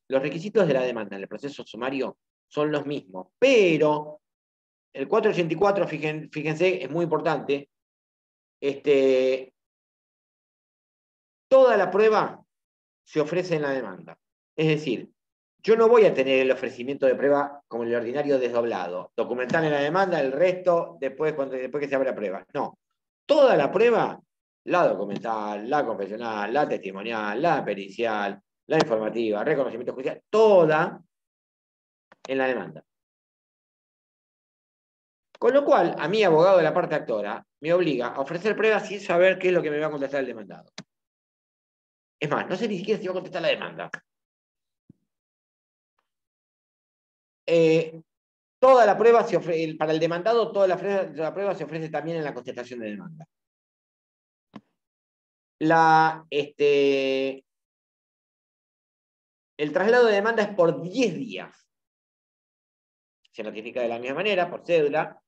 Los requisitos de la demanda en el proceso sumario son los mismos, pero el 484, fíjense, es muy importante. Toda la prueba se ofrece en la demanda. Es decir, yo no voy a tener el ofrecimiento de prueba como el ordinario desdoblado. Documental en la demanda, el resto después que se abre la prueba. No. Toda la prueba, la documental, la confesional, la testimonial, la pericial, la informativa, reconocimiento judicial, toda en la demanda. Con lo cual, a mí, abogado de la parte actora, me obliga a ofrecer pruebas sin saber qué es lo que me va a contestar el demandado. Es más, no sé ni siquiera si va a contestar la demanda. Toda la prueba se ofrece, para el demandado, toda la prueba se ofrece también en la contestación de demanda. El traslado de demanda es por 10 días. Se notifica de la misma manera, por cédula,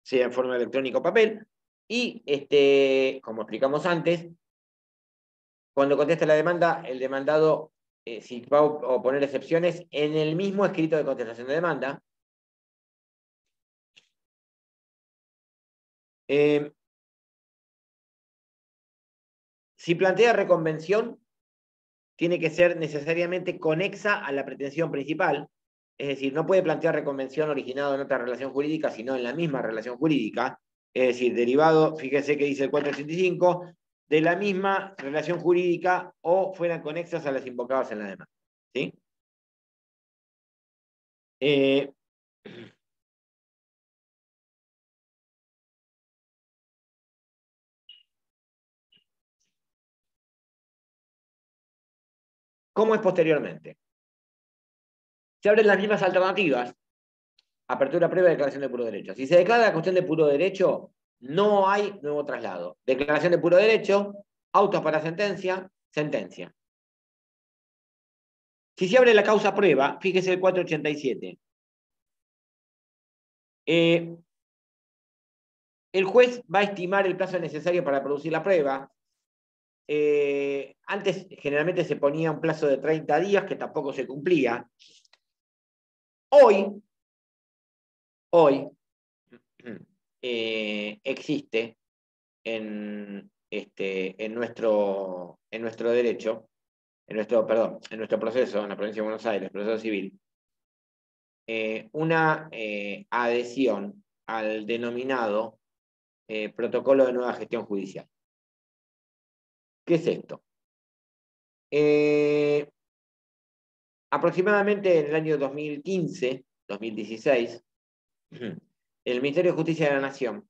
sea en forma electrónica o papel, y como explicamos antes, cuando contesta la demanda, el demandado, si va a oponer excepciones, en el mismo escrito de contestación de demanda, si plantea reconvención, tiene que ser necesariamente conexa a la pretensión principal, es decir, no puede plantear reconvención originado en otra relación jurídica, sino en la misma relación jurídica, es decir, derivado, fíjense que dice el 485, de la misma relación jurídica o fueran conexas a las invocadas en la demanda. ¿Sí? ¿Cómo es posteriormente? Se abren las mismas alternativas. Apertura previa, declaración de puro derecho. Si se declara la cuestión de puro derecho, no hay nuevo traslado. Declaración de puro derecho, autos para sentencia, sentencia. Si se abre la causa prueba, fíjese el 487. el juez va a estimar el plazo necesario para producir la prueba. Antes generalmente se ponía un plazo de 30 días que tampoco se cumplía. Hoy existe en nuestro derecho, en nuestro proceso, en la provincia de Buenos Aires, proceso civil, una adhesión al denominado protocolo de nueva gestión judicial. ¿Qué es esto? Aproximadamente en el año 2015, 2016, el Ministerio de Justicia de la Nación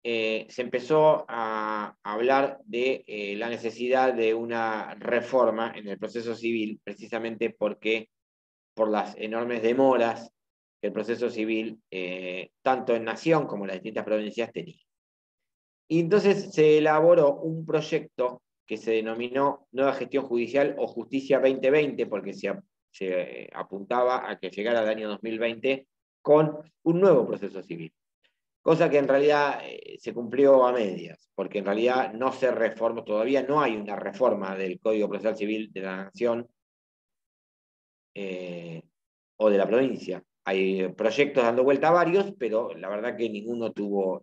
se empezó a hablar de la necesidad de una reforma en el proceso civil, precisamente porque por las enormes demoras que el proceso civil, tanto en Nación como en las distintas provincias, tenía. Y entonces se elaboró un proyecto que se denominó Nueva Gestión Judicial o Justicia 2020, porque se apuntaba a que llegara el año 2020 con un nuevo proceso civil. Cosa que en realidad se cumplió a medias, porque en realidad no se reformó, todavía no hay una reforma del Código Procesal Civil de la Nación o de la provincia. Hay proyectos dando vuelta a varios, pero la verdad que ninguno tuvo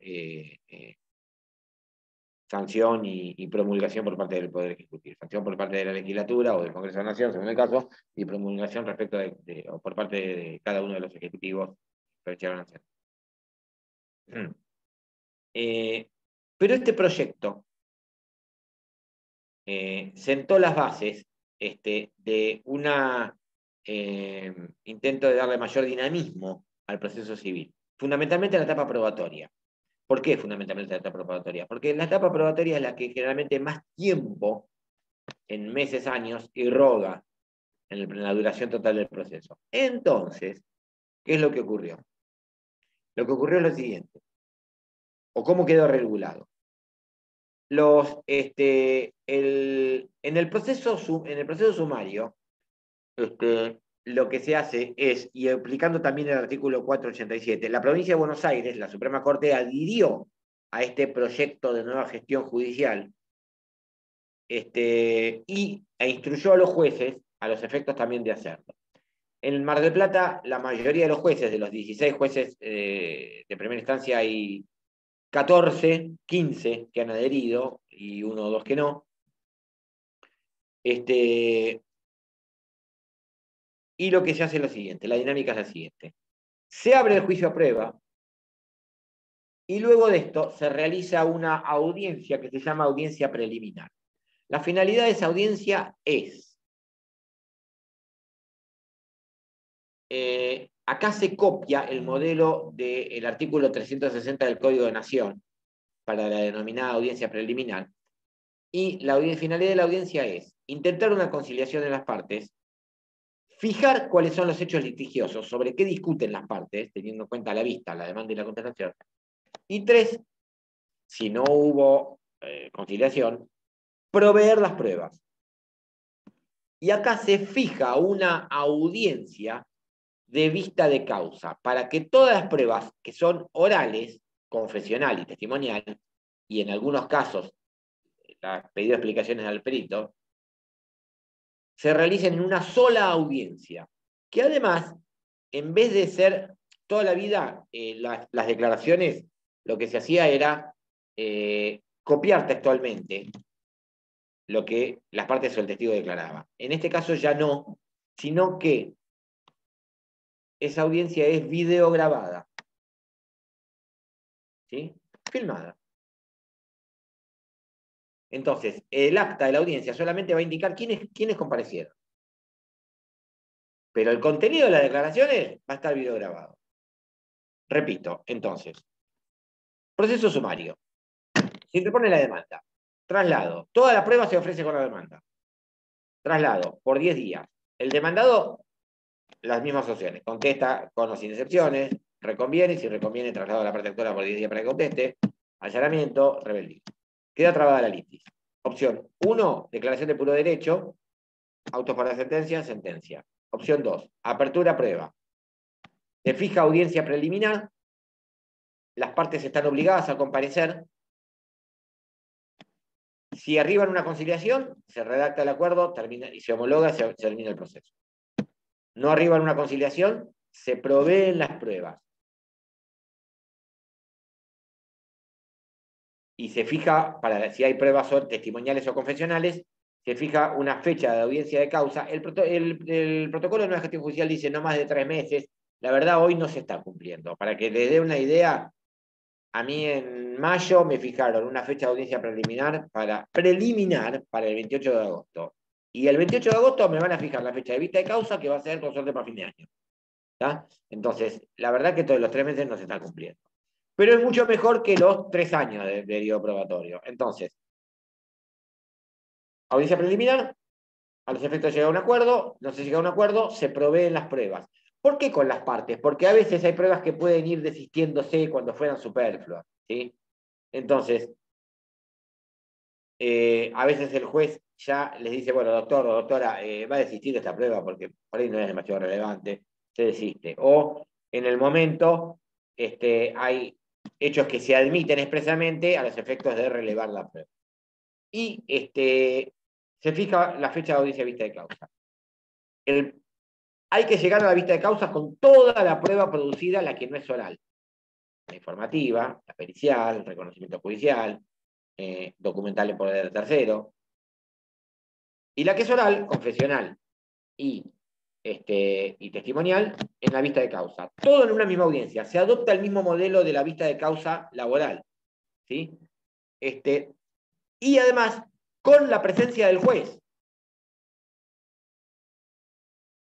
sanción y promulgación por parte del Poder Ejecutivo. Sanción por parte de la legislatura o del Congreso de la Nación, según el caso, y promulgación respecto o por parte de cada uno de los ejecutivos de la Nación. Pero este proyecto sentó las bases de un intento de darle mayor dinamismo al proceso civil, fundamentalmente en la etapa probatoria. ¿Por qué fundamentalmente la etapa probatoria? Porque la etapa probatoria es la que generalmente más tiempo, en meses, años, irroga en la duración total del proceso. Entonces, ¿qué es lo que ocurrió? Lo que ocurrió es lo siguiente, o cómo quedó regulado. En el proceso sumario, lo que se hace es, y aplicando también el artículo 487, la provincia de Buenos Aires, la Suprema Corte adhirió a este proyecto de nueva gestión judicial e instruyó a los jueces a los efectos también de hacerlo. En Mar del Plata, la mayoría de los jueces, de los 16 jueces de primera instancia, hay 14, 15 que han adherido y uno o dos que no. Y lo que se hace es lo siguiente, la dinámica es la siguiente. Se abre el juicio a prueba y luego de esto se realiza una audiencia que se llama audiencia preliminar. La finalidad de esa audiencia es, acá se copia el modelo del artículo 360 del Código de Nación para la denominada audiencia preliminar, y la finalidad de la audiencia es intentar una conciliación de las partes, fijar cuáles son los hechos litigiosos, sobre qué discuten las partes, teniendo en cuenta la vista, la demanda y la contestación. Y 3, si no hubo conciliación, proveer las pruebas. Y acá se fija una audiencia de vista de causa, para que todas las pruebas que son orales, confesional y testimonial, y en algunos casos las pedido explicaciones al perito, se realicen en una sola audiencia, que además, en vez de ser toda la vida las declaraciones, lo que se hacía era copiar textualmente lo que las partes o el testigo declaraba. En este caso ya no, sino que esa audiencia es videograbada, ¿sí? Filmada. Entonces, el acta de la audiencia solamente va a indicar quiénes comparecieron. Pero el contenido de las declaraciones va a estar videograbado. Repito, entonces, proceso sumario. Se interpone la demanda. Traslado. Toda la prueba se ofrece con la demanda. Traslado por 10 días. El demandado, las mismas opciones. Contesta con o sin excepciones. Reconviene. Si reconviene, traslado a la parte actora por 10 días para que conteste. Allanamiento, rebeldía. Queda trabada la litis. Opción 1, declaración de puro derecho. Autos para sentencia, sentencia. Opción 2, apertura prueba. Se fija audiencia preliminar las partes están obligadas a comparecer. Si arriban una conciliación, se redacta el acuerdo, termina, y se homologa, se termina el proceso. No arriban una conciliación, se proveen las pruebas. Y se fija, para si hay pruebas testimoniales o confesionales, se fija una fecha de audiencia de causa. El protocolo de nueva gestión judicial dice no más de 3 meses. La verdad, hoy no se está cumpliendo. Para que les dé una idea, a mí en mayo me fijaron una fecha de audiencia preliminar para el 28 de agosto. Y el 28 de agosto me van a fijar la fecha de vista de causa que va a ser con suerte para fin de año. ¿Tá? Entonces, la verdad que todos los 3 meses no se está cumpliendo. Pero es mucho mejor que los 3 años de periodo probatorio. Entonces, audiencia preliminar, a los efectos llega a un acuerdo, no se llega a un acuerdo, se proveen las pruebas. ¿Por qué con las partes? Porque a veces hay pruebas que pueden ir desistiéndose cuando fueran superfluas, ¿sí? Entonces, a veces el juez ya les dice, bueno, doctor o doctora, va a desistir de esta prueba porque por ahí no es demasiado relevante, se desiste. O en el momento hay hechos que se admiten expresamente a los efectos de relevar la prueba. Y se fija la fecha de audiencia de vista de causa. Hay que llegar a la vista de causa con toda la prueba producida, la que no es oral. La informativa, la pericial, reconocimiento judicial, documental en poder de tercero. Y la que es oral, confesional y testimonial en la vista de causa. Todo en una misma audiencia. Se adopta el mismo modelo de la vista de causa laboral. ¿Sí? Y además, con la presencia del juez.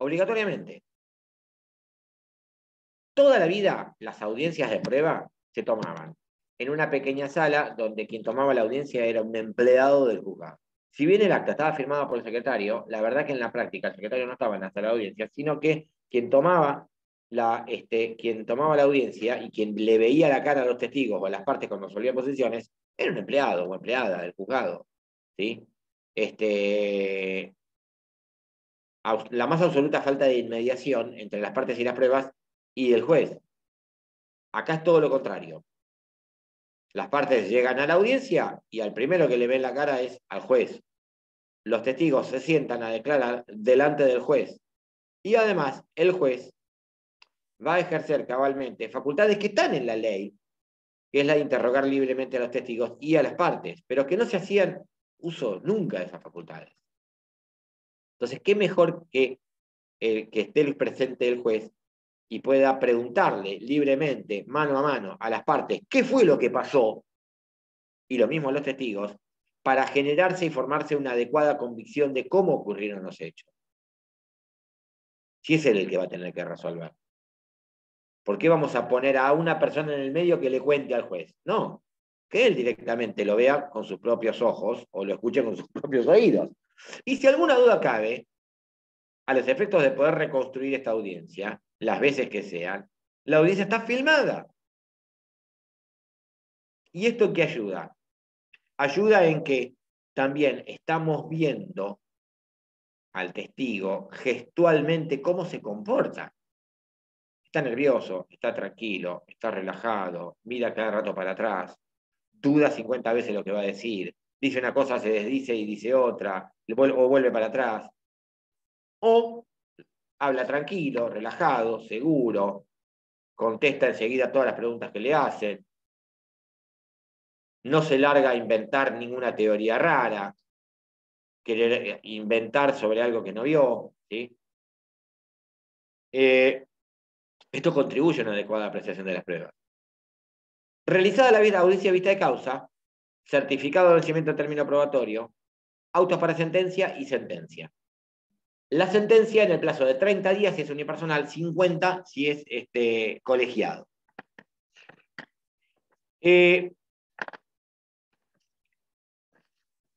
Obligatoriamente. Toda la vida, las audiencias de prueba se tomaban en una pequeña sala donde quien tomaba la audiencia era un empleado del juzgado. Si bien el acta estaba firmada por el secretario, la verdad que en la práctica el secretario no estaba en la sala de audiencia, sino que quien tomaba la audiencia y quien le veía la cara a los testigos o a las partes cuando resolvía posiciones era un empleado o empleada del juzgado. ¿Sí? La más absoluta falta de inmediación entre las partes y las pruebas y el juez. Acá es todo lo contrario. Las partes llegan a la audiencia y al primero que le ven la cara es al juez. Los testigos se sientan a declarar delante del juez. Y además, el juez va a ejercer cabalmente facultades que están en la ley, que es la de interrogar libremente a los testigos y a las partes, pero que no se hacían uso nunca de esas facultades. Entonces, ¿qué mejor que esté presente el juez y pueda preguntarle libremente, mano a mano, a las partes, qué fue lo que pasó, y lo mismo a los testigos, para generarse y formarse una adecuada convicción de cómo ocurrieron los hechos? Si es él el que va a tener que resolver. ¿Por qué vamos a poner a una persona en el medio que le cuente al juez? No, que él directamente lo vea con sus propios ojos o lo escuche con sus propios oídos. Y si alguna duda cabe, a los efectos de poder reconstruir esta audiencia, las veces que sean, la audiencia está filmada. ¿Y esto en qué ayuda? Ayuda en que también estamos viendo al testigo gestualmente cómo se comporta. Está nervioso, está tranquilo, está relajado, mira cada rato para atrás, duda 50 veces lo que va a decir, dice una cosa, se desdice y dice otra, o vuelve para atrás. O habla tranquilo, relajado, seguro, contesta enseguida todas las preguntas que le hacen, no se larga a inventar ninguna teoría rara, querer inventar sobre algo que no vio. ¿Sí? Esto contribuye a una adecuada apreciación de las pruebas. Realizada la audiencia vista de causa, certificado de vencimiento de término probatorio, autos para sentencia y sentencia. La sentencia en el plazo de 30 días si es unipersonal, 50 si es colegiado.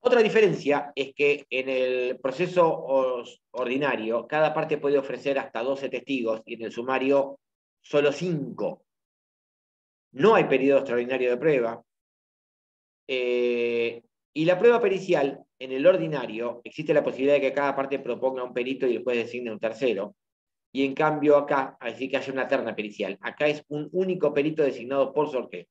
Otra diferencia es que en el proceso ordinario cada parte puede ofrecer hasta 12 testigos y en el sumario solo 5. No hay periodo extraordinario de prueba. Y la prueba pericial, en el ordinario, existe la posibilidad de que cada parte proponga un perito y el juez designe un tercero. Y en cambio acá, así que haya una terna pericial. Acá es un único perito designado por sorteo.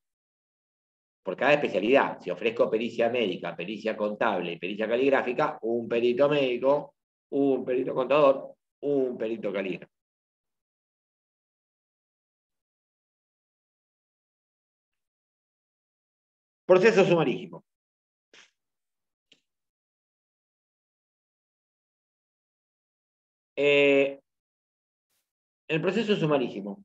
Por cada especialidad. Si ofrezco pericia médica, pericia contable, pericia caligráfica, un perito médico, un perito contador, un perito calígrafo. Proceso sumarísimo. El proceso sumarísimo.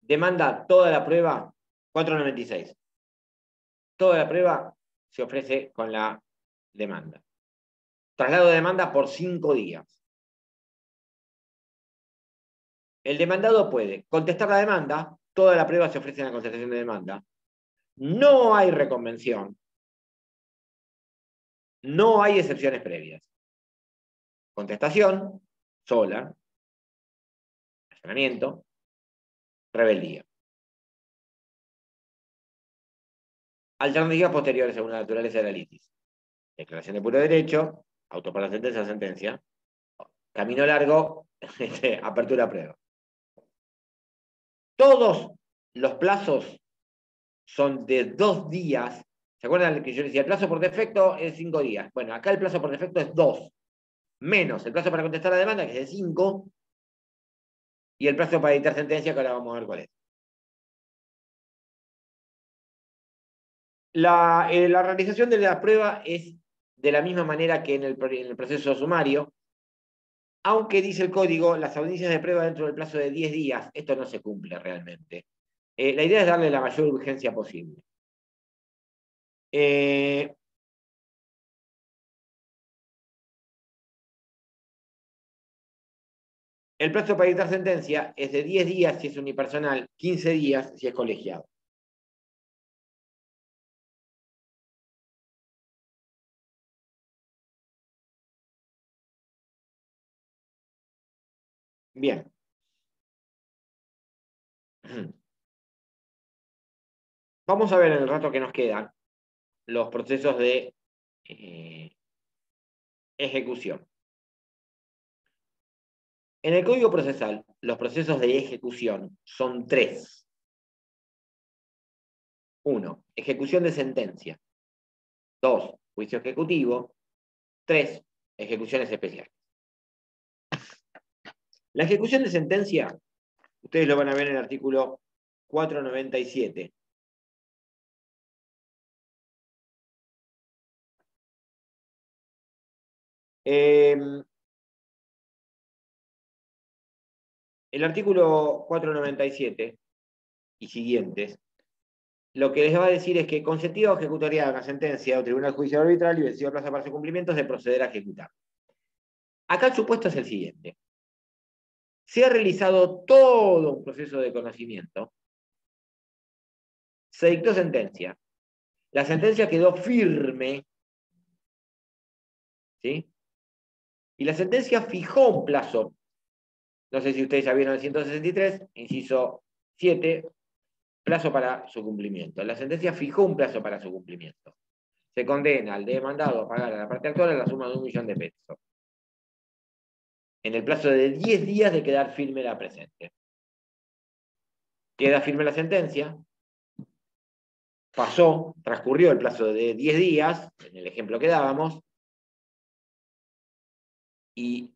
Demanda toda la prueba 496. Toda la prueba se ofrece con la demanda. Traslado de demanda por 5 días. El demandado puede contestar la demanda, toda la prueba se ofrece en la contestación de demanda. No hay reconvención. No hay excepciones previas. Contestación, sola, razonamiento, rebeldía. Alternativas posteriores según la naturaleza de la litis. Declaración de puro derecho, auto para sentencia, camino largo, apertura a prueba. Todos los plazos son de 2 días. ¿Se acuerdan que yo decía, el plazo por defecto es 5 días? Bueno, acá el plazo por defecto es 2, menos el plazo para contestar la demanda, que es de 5, y el plazo para dictar sentencia, que ahora vamos a ver cuál es. La realización de la prueba es de la misma manera que en el proceso sumario, aunque dice el código, las audiencias de prueba dentro del plazo de 10 días, esto no se cumple realmente. La idea es darle la mayor urgencia posible. El plazo para dictar sentencia es de 10 días si es unipersonal, 15 días si es colegiado. Bien. Vamos a ver en el rato que nos quedan los procesos de ejecución. En el Código Procesal, los procesos de ejecución son 3. 1. Ejecución de sentencia. 2. Juicio ejecutivo. 3. Ejecuciones especiales. La ejecución de sentencia, ustedes lo van a ver en el artículo 497. El artículo 497 y siguientes, lo que les va a decir es que consentido o ejecutoria de una sentencia o tribunal judicial arbitral y vencido plazo para su cumplimiento es de proceder a ejecutar. Acá el supuesto es el siguiente. Se ha realizado todo un proceso de conocimiento, se dictó sentencia, la sentencia quedó firme, ¿sí? Y la sentencia fijó un plazo. No sé si ustedes ya vieron el 163, inciso 7, plazo para su cumplimiento. La sentencia fijó un plazo para su cumplimiento. Se condena al demandado a pagar a la parte actual la suma de 1 millón de pesos. En el plazo de 10 días de quedar firme la presente. Queda firme la sentencia. Pasó, transcurrió el plazo de 10 días, en el ejemplo que dábamos, y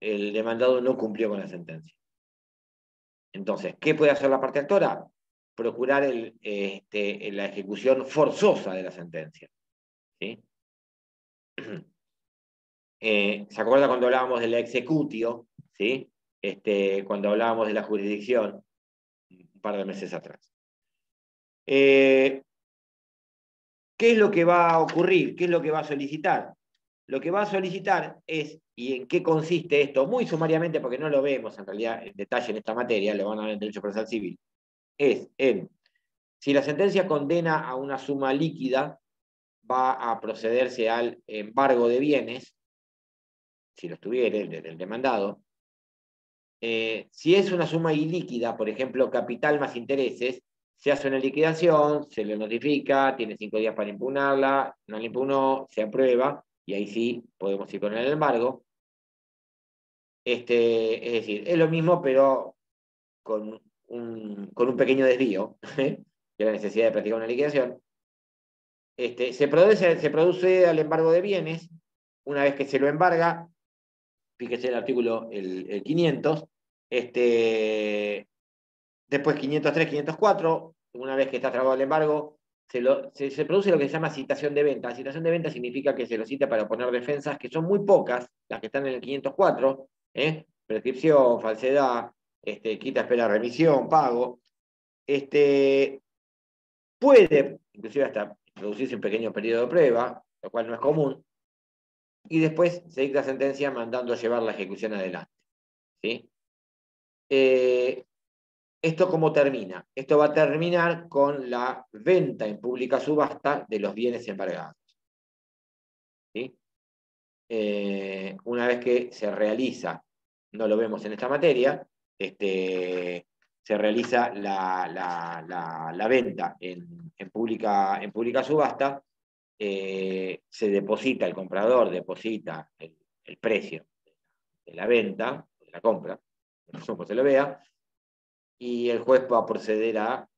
el demandado no cumplió con la sentencia. Entonces, ¿qué puede hacer la parte actora? Procurar la ejecución forzosa de la sentencia. ¿Sí? ¿Se acuerda cuando hablábamos de la executio? ¿Sí? Cuando hablábamos de la jurisdicción, un par de meses atrás. ¿Qué es lo que va a ocurrir? ¿Qué es lo que va a solicitar? Lo que va a solicitar es, y en qué consiste esto, muy sumariamente, porque no lo vemos en realidad en detalle en esta materia, lo van a ver en Derecho Procesal Civil, es en, si la sentencia condena a una suma líquida, va a procederse al embargo de bienes, si lo estuviera el demandado. Si es una suma ilíquida, por ejemplo, capital más intereses, se hace una liquidación, se le notifica, tiene 5 días para impugnarla, no la impugnó, se aprueba, y ahí sí podemos ir con el embargo. Es decir, es lo mismo, pero con un pequeño desvío, de la necesidad de practicar una liquidación. Se produce al embargo de bienes, una vez que se lo embarga, fíjese el artículo el 500, después 503, 504, una vez que está trabado el embargo, se produce lo que se llama citación de venta. Citación de venta significa que se lo cita para oponer defensas, que son muy pocas, las que están en el 504, prescripción, falsedad, quita, espera, remisión, pago. Puede, inclusive hasta producirse un pequeño periodo de prueba, lo cual no es común, y después se dicta sentencia mandando a llevar la ejecución adelante. ¿Sí? ¿Esto cómo termina? Esto va a terminar con la venta en pública subasta de los bienes embargados. ¿Sí? Una vez que se realiza, no lo vemos en esta materia, se realiza la venta en pública subasta, se deposita, el comprador deposita el precio de la venta, de la compra, como se lo vea, y el juez va a proceder a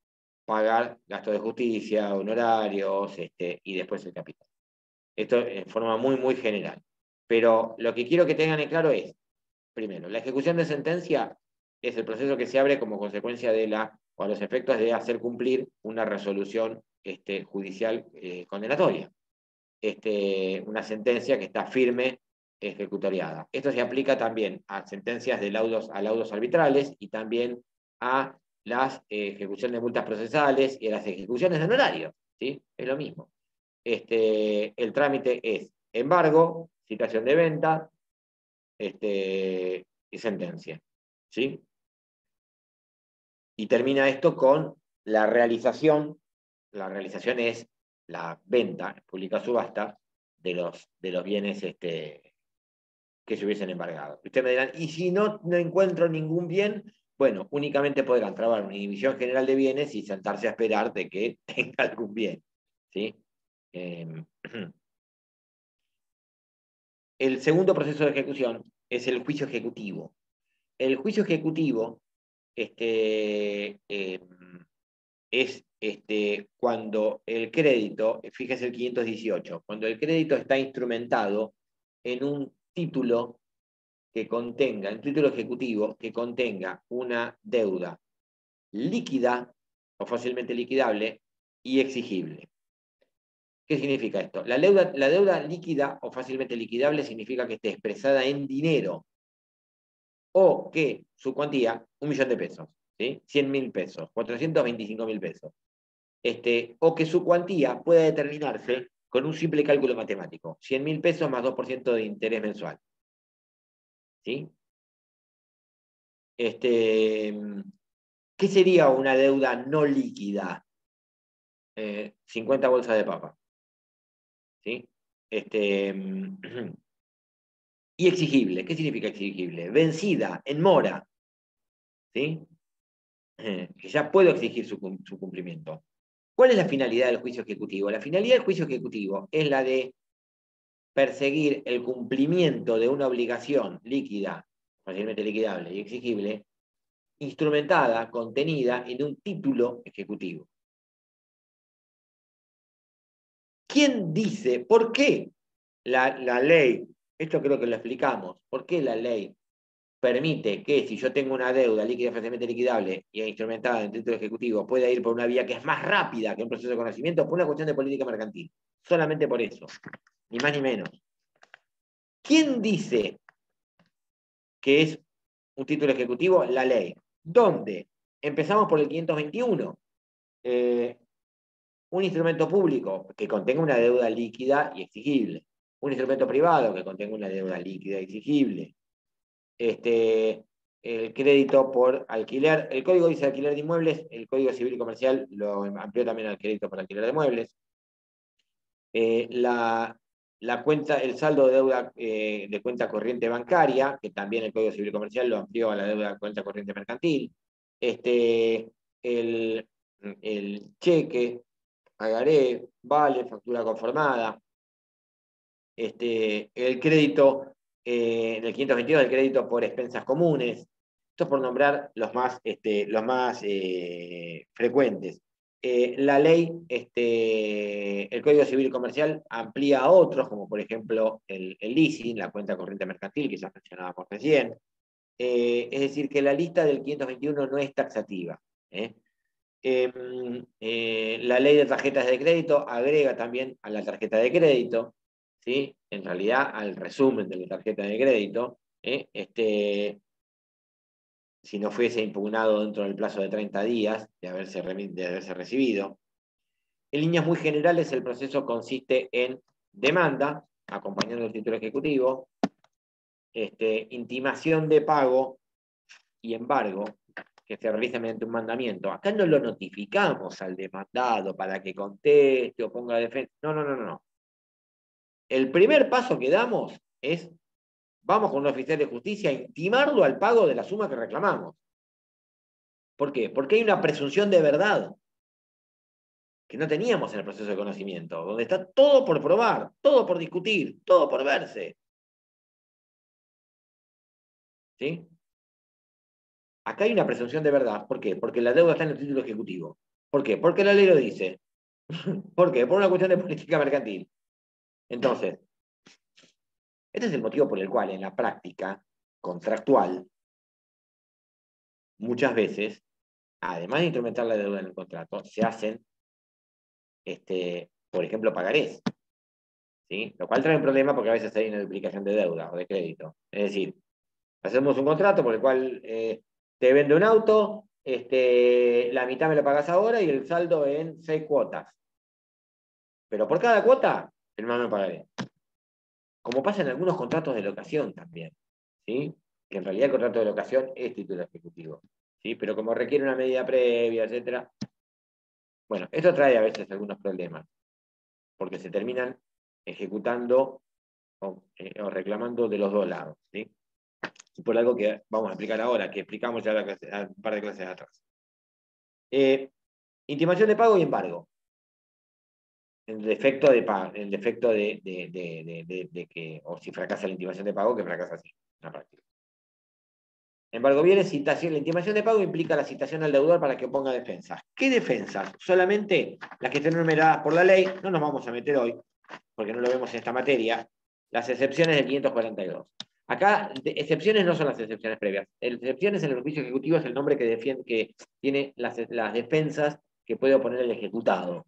pagar gastos de justicia, honorarios, y después el capital. Esto en forma muy, muy general. Pero lo que quiero que tengan en claro es, primero, la ejecución de sentencia es el proceso que se abre como consecuencia de o a los efectos de hacer cumplir una resolución judicial condenatoria. Una sentencia que está firme, ejecutoriada. Esto se aplica también a sentencias a laudos arbitrales y también a las ejecuciones de multas procesales y a las ejecuciones de honorarios. ¿Sí? Es lo mismo. El trámite es embargo, citación de venta y sentencia. ¿Sí? Y termina esto con la realización. La realización es la venta, pública subasta, de los bienes que se hubiesen embargado. Ustedes me dirán, y si no encuentro ningún bien, bueno, únicamente podrán trabar una inhibición general de bienes y sentarse a esperar de que tenga algún bien. ¿Sí? El segundo proceso de ejecución es el juicio ejecutivo. El juicio ejecutivo es cuando el crédito, fíjese el 518, cuando el crédito está instrumentado en un título un título ejecutivo que contenga una deuda líquida o fácilmente liquidable y exigible. ¿Qué significa esto? La deuda líquida o fácilmente liquidable significa que esté expresada en dinero o que su cuantía, 1.000.000 de pesos, ¿sí? 100.000 pesos, 425.000 pesos. O que su cuantía pueda determinarse con un simple cálculo matemático, 100.000 pesos más 2% de interés mensual. ¿Sí? ¿Qué sería una deuda no líquida? 50 bolsas de papa. ¿Sí? Y exigible. ¿Qué significa exigible? Vencida, en mora. ¿Sí? Que ya puedo exigir su cumplimiento. ¿Cuál es la finalidad del juicio ejecutivo? La finalidad del juicio ejecutivo es la de perseguir el cumplimiento de una obligación líquida, fácilmente liquidable y exigible, instrumentada, contenida en un título ejecutivo. ¿Quién dice por qué la ley, esto creo que lo explicamos, por qué la ley permite que si yo tengo una deuda líquida fácilmente liquidable y instrumentada en título ejecutivo, pueda ir por una vía que es más rápida que un proceso de conocimiento por una cuestión de política mercantil? Solamente por eso, ni más ni menos. ¿Quién dice que es un título ejecutivo? La ley. ¿Dónde? Empezamos por el 521. Un instrumento público que contenga una deuda líquida y exigible. Un instrumento privado que contenga una deuda líquida y exigible. El crédito por alquiler. El código dice alquiler de inmuebles, el Código Civil y Comercial lo amplió también al crédito por alquiler de muebles. La cuenta, el saldo de deuda de cuenta corriente bancaria, que también el Código Civil y Comercial lo amplió a la deuda de cuenta corriente mercantil. El cheque, pagaré, vale, factura conformada. el crédito, en el 522 el crédito por expensas comunes. Esto es por nombrar los más frecuentes. La ley, el Código Civil y Comercial amplía a otros, como por ejemplo el leasing, la cuenta corriente mercantil, que ya mencionábamos recién. Es decir, que la lista del 521 no es taxativa. La ley de tarjetas de crédito agrega también a la tarjeta de crédito, ¿sí? En realidad al resumen de la tarjeta de crédito, si no fuese impugnado dentro del plazo de 30 días de haberse recibido. En líneas muy generales, el proceso consiste en demanda, acompañando el título ejecutivo, intimación de pago y embargo, que se realiza mediante un mandamiento. Acá no lo notificamos al demandado para que conteste o ponga defensa. No. El primer paso que damos es, vamos con un oficial de justicia a intimarlo al pago de la suma que reclamamos. ¿Por qué? Porque hay una presunción de verdad que no teníamos en el proceso de conocimiento, donde está todo por probar, todo por discutir, todo por verse. ¿Sí? Acá hay una presunción de verdad. ¿Por qué? Porque la deuda está en el título ejecutivo. ¿Por qué? Porque la ley lo dice. ¿Por qué? Por una cuestión de política mercantil. Entonces, este es el motivo por el cual en la práctica contractual, muchas veces, además de instrumentar la deuda en el contrato, se hacen, por ejemplo, pagarés. ¿Sí? Lo cual trae un problema porque a veces hay una duplicación de deuda o de crédito. Es decir, hacemos un contrato por el cual te vendo un auto, la mitad me lo pagas ahora y el saldo en 6 cuotas. Pero por cada cuota, el más me pagaré. Como pasa en algunos contratos de locación también, ¿sí? Que en realidad el contrato de locación es título ejecutivo, ¿sí? Pero como requiere una medida previa, etc. Bueno, esto trae a veces algunos problemas, porque se terminan ejecutando o reclamando de los dos lados, ¿sí? Por algo que vamos a explicar ahora, que explicamos ya un par de clases atrás. Intimación de pago y embargo. El defecto de que, o si fracasa la intimación de pago, que fracasa así, en la práctica. Embargo, viene citación. La intimación de pago implica la citación al deudor para que ponga defensas. ¿Qué defensas? Solamente las que estén numeradas por la ley, no nos vamos a meter hoy, porque no lo vemos en esta materia, las excepciones del 542. Acá, excepciones no son las excepciones previas. Excepciones en el oficio ejecutivo es el nombre que tiene las defensas que puede oponer el ejecutado.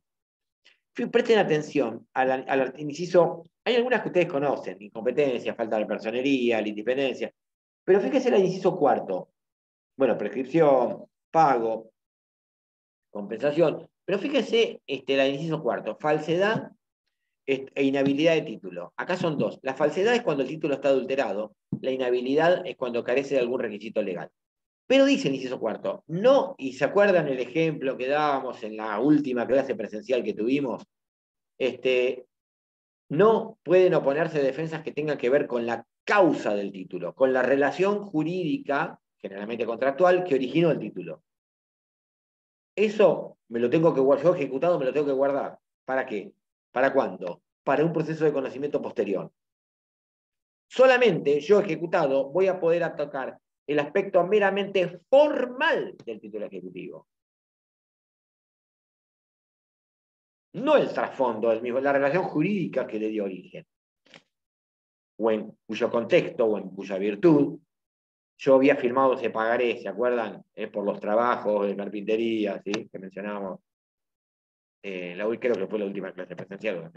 Presten atención al inciso. Hay algunas que ustedes conocen: incompetencia, falta de personería, la independencia. Pero fíjense el inciso cuarto. Bueno, prescripción, pago, compensación. Pero fíjense el inciso cuarto: falsedad e inhabilidad de título. Acá son dos. La falsedad es cuando el título está adulterado. La inhabilidad es cuando carece de algún requisito legal. Pero dice el inciso cuarto, no, y se acuerdan el ejemplo que dábamos en la última clase presencial que tuvimos, no pueden oponerse defensas que tengan que ver con la causa del título, con la relación jurídica, generalmente contractual, que originó el título. Eso me lo tengo que guardar, yo ejecutado me lo tengo que guardar. ¿Para qué? ¿Para cuándo? Para un proceso de conocimiento posterior. Solamente yo ejecutado voy a poder atacar el aspecto meramente formal del título ejecutivo. No el trasfondo, la relación jurídica que le dio origen, o en cuyo contexto o en cuya virtud yo había firmado ese pagaré, ¿se acuerdan? Por los trabajos de carpintería, ¿sí? Que mencionábamos. Creo que fue la última clase presencial.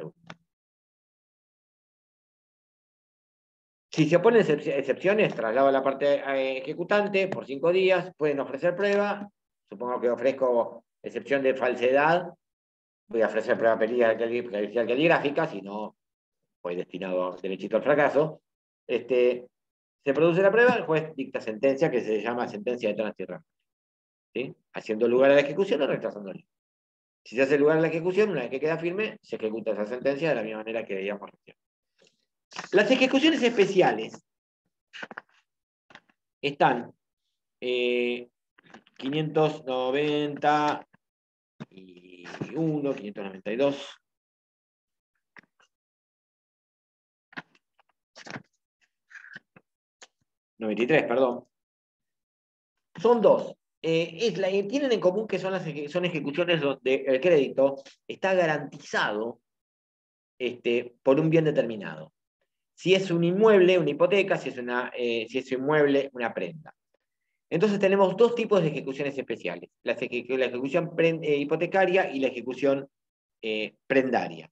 Si se oponen excepciones, traslado a la parte ejecutante por 5 días, pueden ofrecer prueba. Supongo que ofrezco excepción de falsedad. Voy a ofrecer prueba pericial caligráfica, si no, voy destinado derechito al fracaso. Se produce la prueba, el juez dicta sentencia que se llama sentencia de tránsito, ¿sí? Haciendo lugar a la ejecución o rechazándola. Si se hace lugar a la ejecución, una vez que queda firme, se ejecuta esa sentencia de la misma manera que veíamos recién. Las ejecuciones especiales están 591, 592. 93, perdón. Son dos. Tienen en común que son ejecuciones donde el crédito está garantizado por un bien determinado. Si es un inmueble, una hipoteca; si es un inmueble, una prenda. Entonces tenemos dos tipos de ejecuciones especiales: la ejecución hipotecaria y la ejecución prendaria.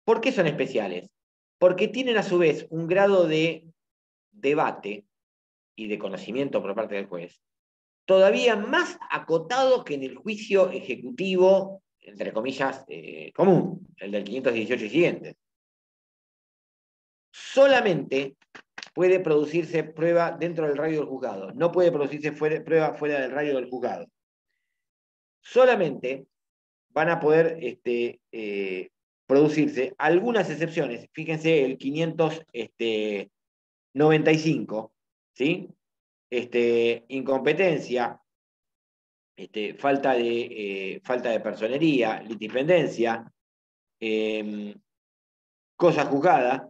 ¿Por qué son especiales? Porque tienen a su vez un grado de debate y de conocimiento por parte del juez todavía más acotado que en el juicio ejecutivo, entre comillas, común, el del 518 y siguientes. Solamente puede producirse prueba dentro del radio del juzgado, no puede producirse prueba fuera del radio del juzgado. Solamente van a poder producirse algunas excepciones. Fíjense el 595, ¿sí? Incompetencia, falta de personería, litipendencia, cosa juzgada,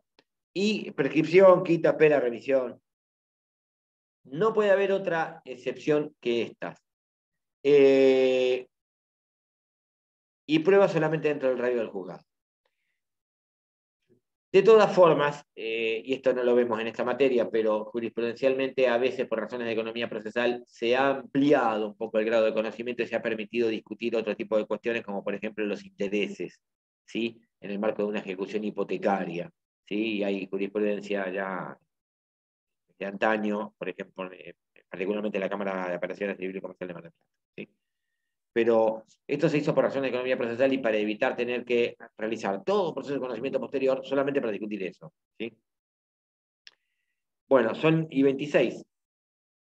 y prescripción, quita, pena, remisión. No puede haber otra excepción que estas. Y prueba solamente dentro del radio del juzgado. De todas formas, y esto no lo vemos en esta materia, pero jurisprudencialmente a veces por razones de economía procesal se ha ampliado un poco el grado de conocimiento y se ha permitido discutir otro tipo de cuestiones, como por ejemplo los intereses, ¿sí? En el marco de una ejecución hipotecaria, ¿sí? Y hay jurisprudencia ya de antaño, por ejemplo, particularmente la Cámara de Operaciones Civil y Comercial de Mar del Plata, ¿sí? Pero esto se hizo por razones de economía procesal y para evitar tener que realizar todo un proceso de conocimiento posterior solamente para discutir eso, ¿sí? Bueno, son y 26.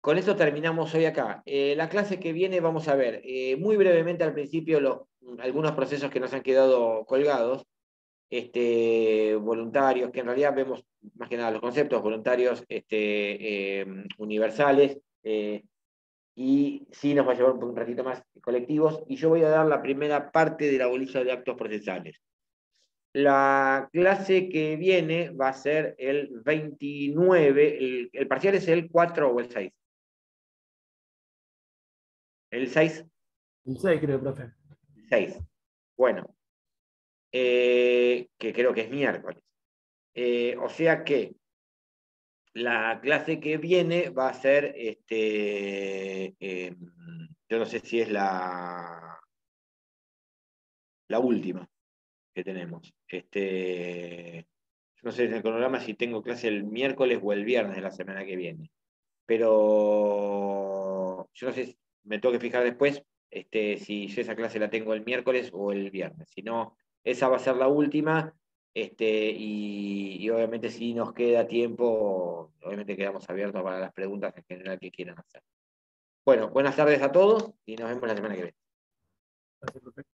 Con esto terminamos hoy acá. La clase que viene vamos a ver muy brevemente al principio algunos procesos que nos han quedado colgados, voluntarios, que en realidad vemos más que nada los conceptos voluntarios, universales, y sí nos va a llevar un ratito más colectivos, y yo voy a dar la primera parte de la bolilla de actos procesales. La clase que viene va a ser el 29, el parcial es el 4 o el 6. ¿El 6? El 6 creo, profe. 6. Bueno, que creo que es miércoles. O sea que la clase que viene va a ser, yo no sé si es la última que tenemos. Yo no sé en el cronograma si tengo clase el miércoles o el viernes de la semana que viene. Pero yo no sé si me tengo que fijar después si yo esa clase la tengo el miércoles o el viernes. Si no, esa va a ser la última. Y obviamente si nos queda tiempo, obviamente quedamos abiertos para las preguntas en general que quieran hacer. Bueno, buenas tardes a todos y nos vemos la semana que viene. Gracias, profe.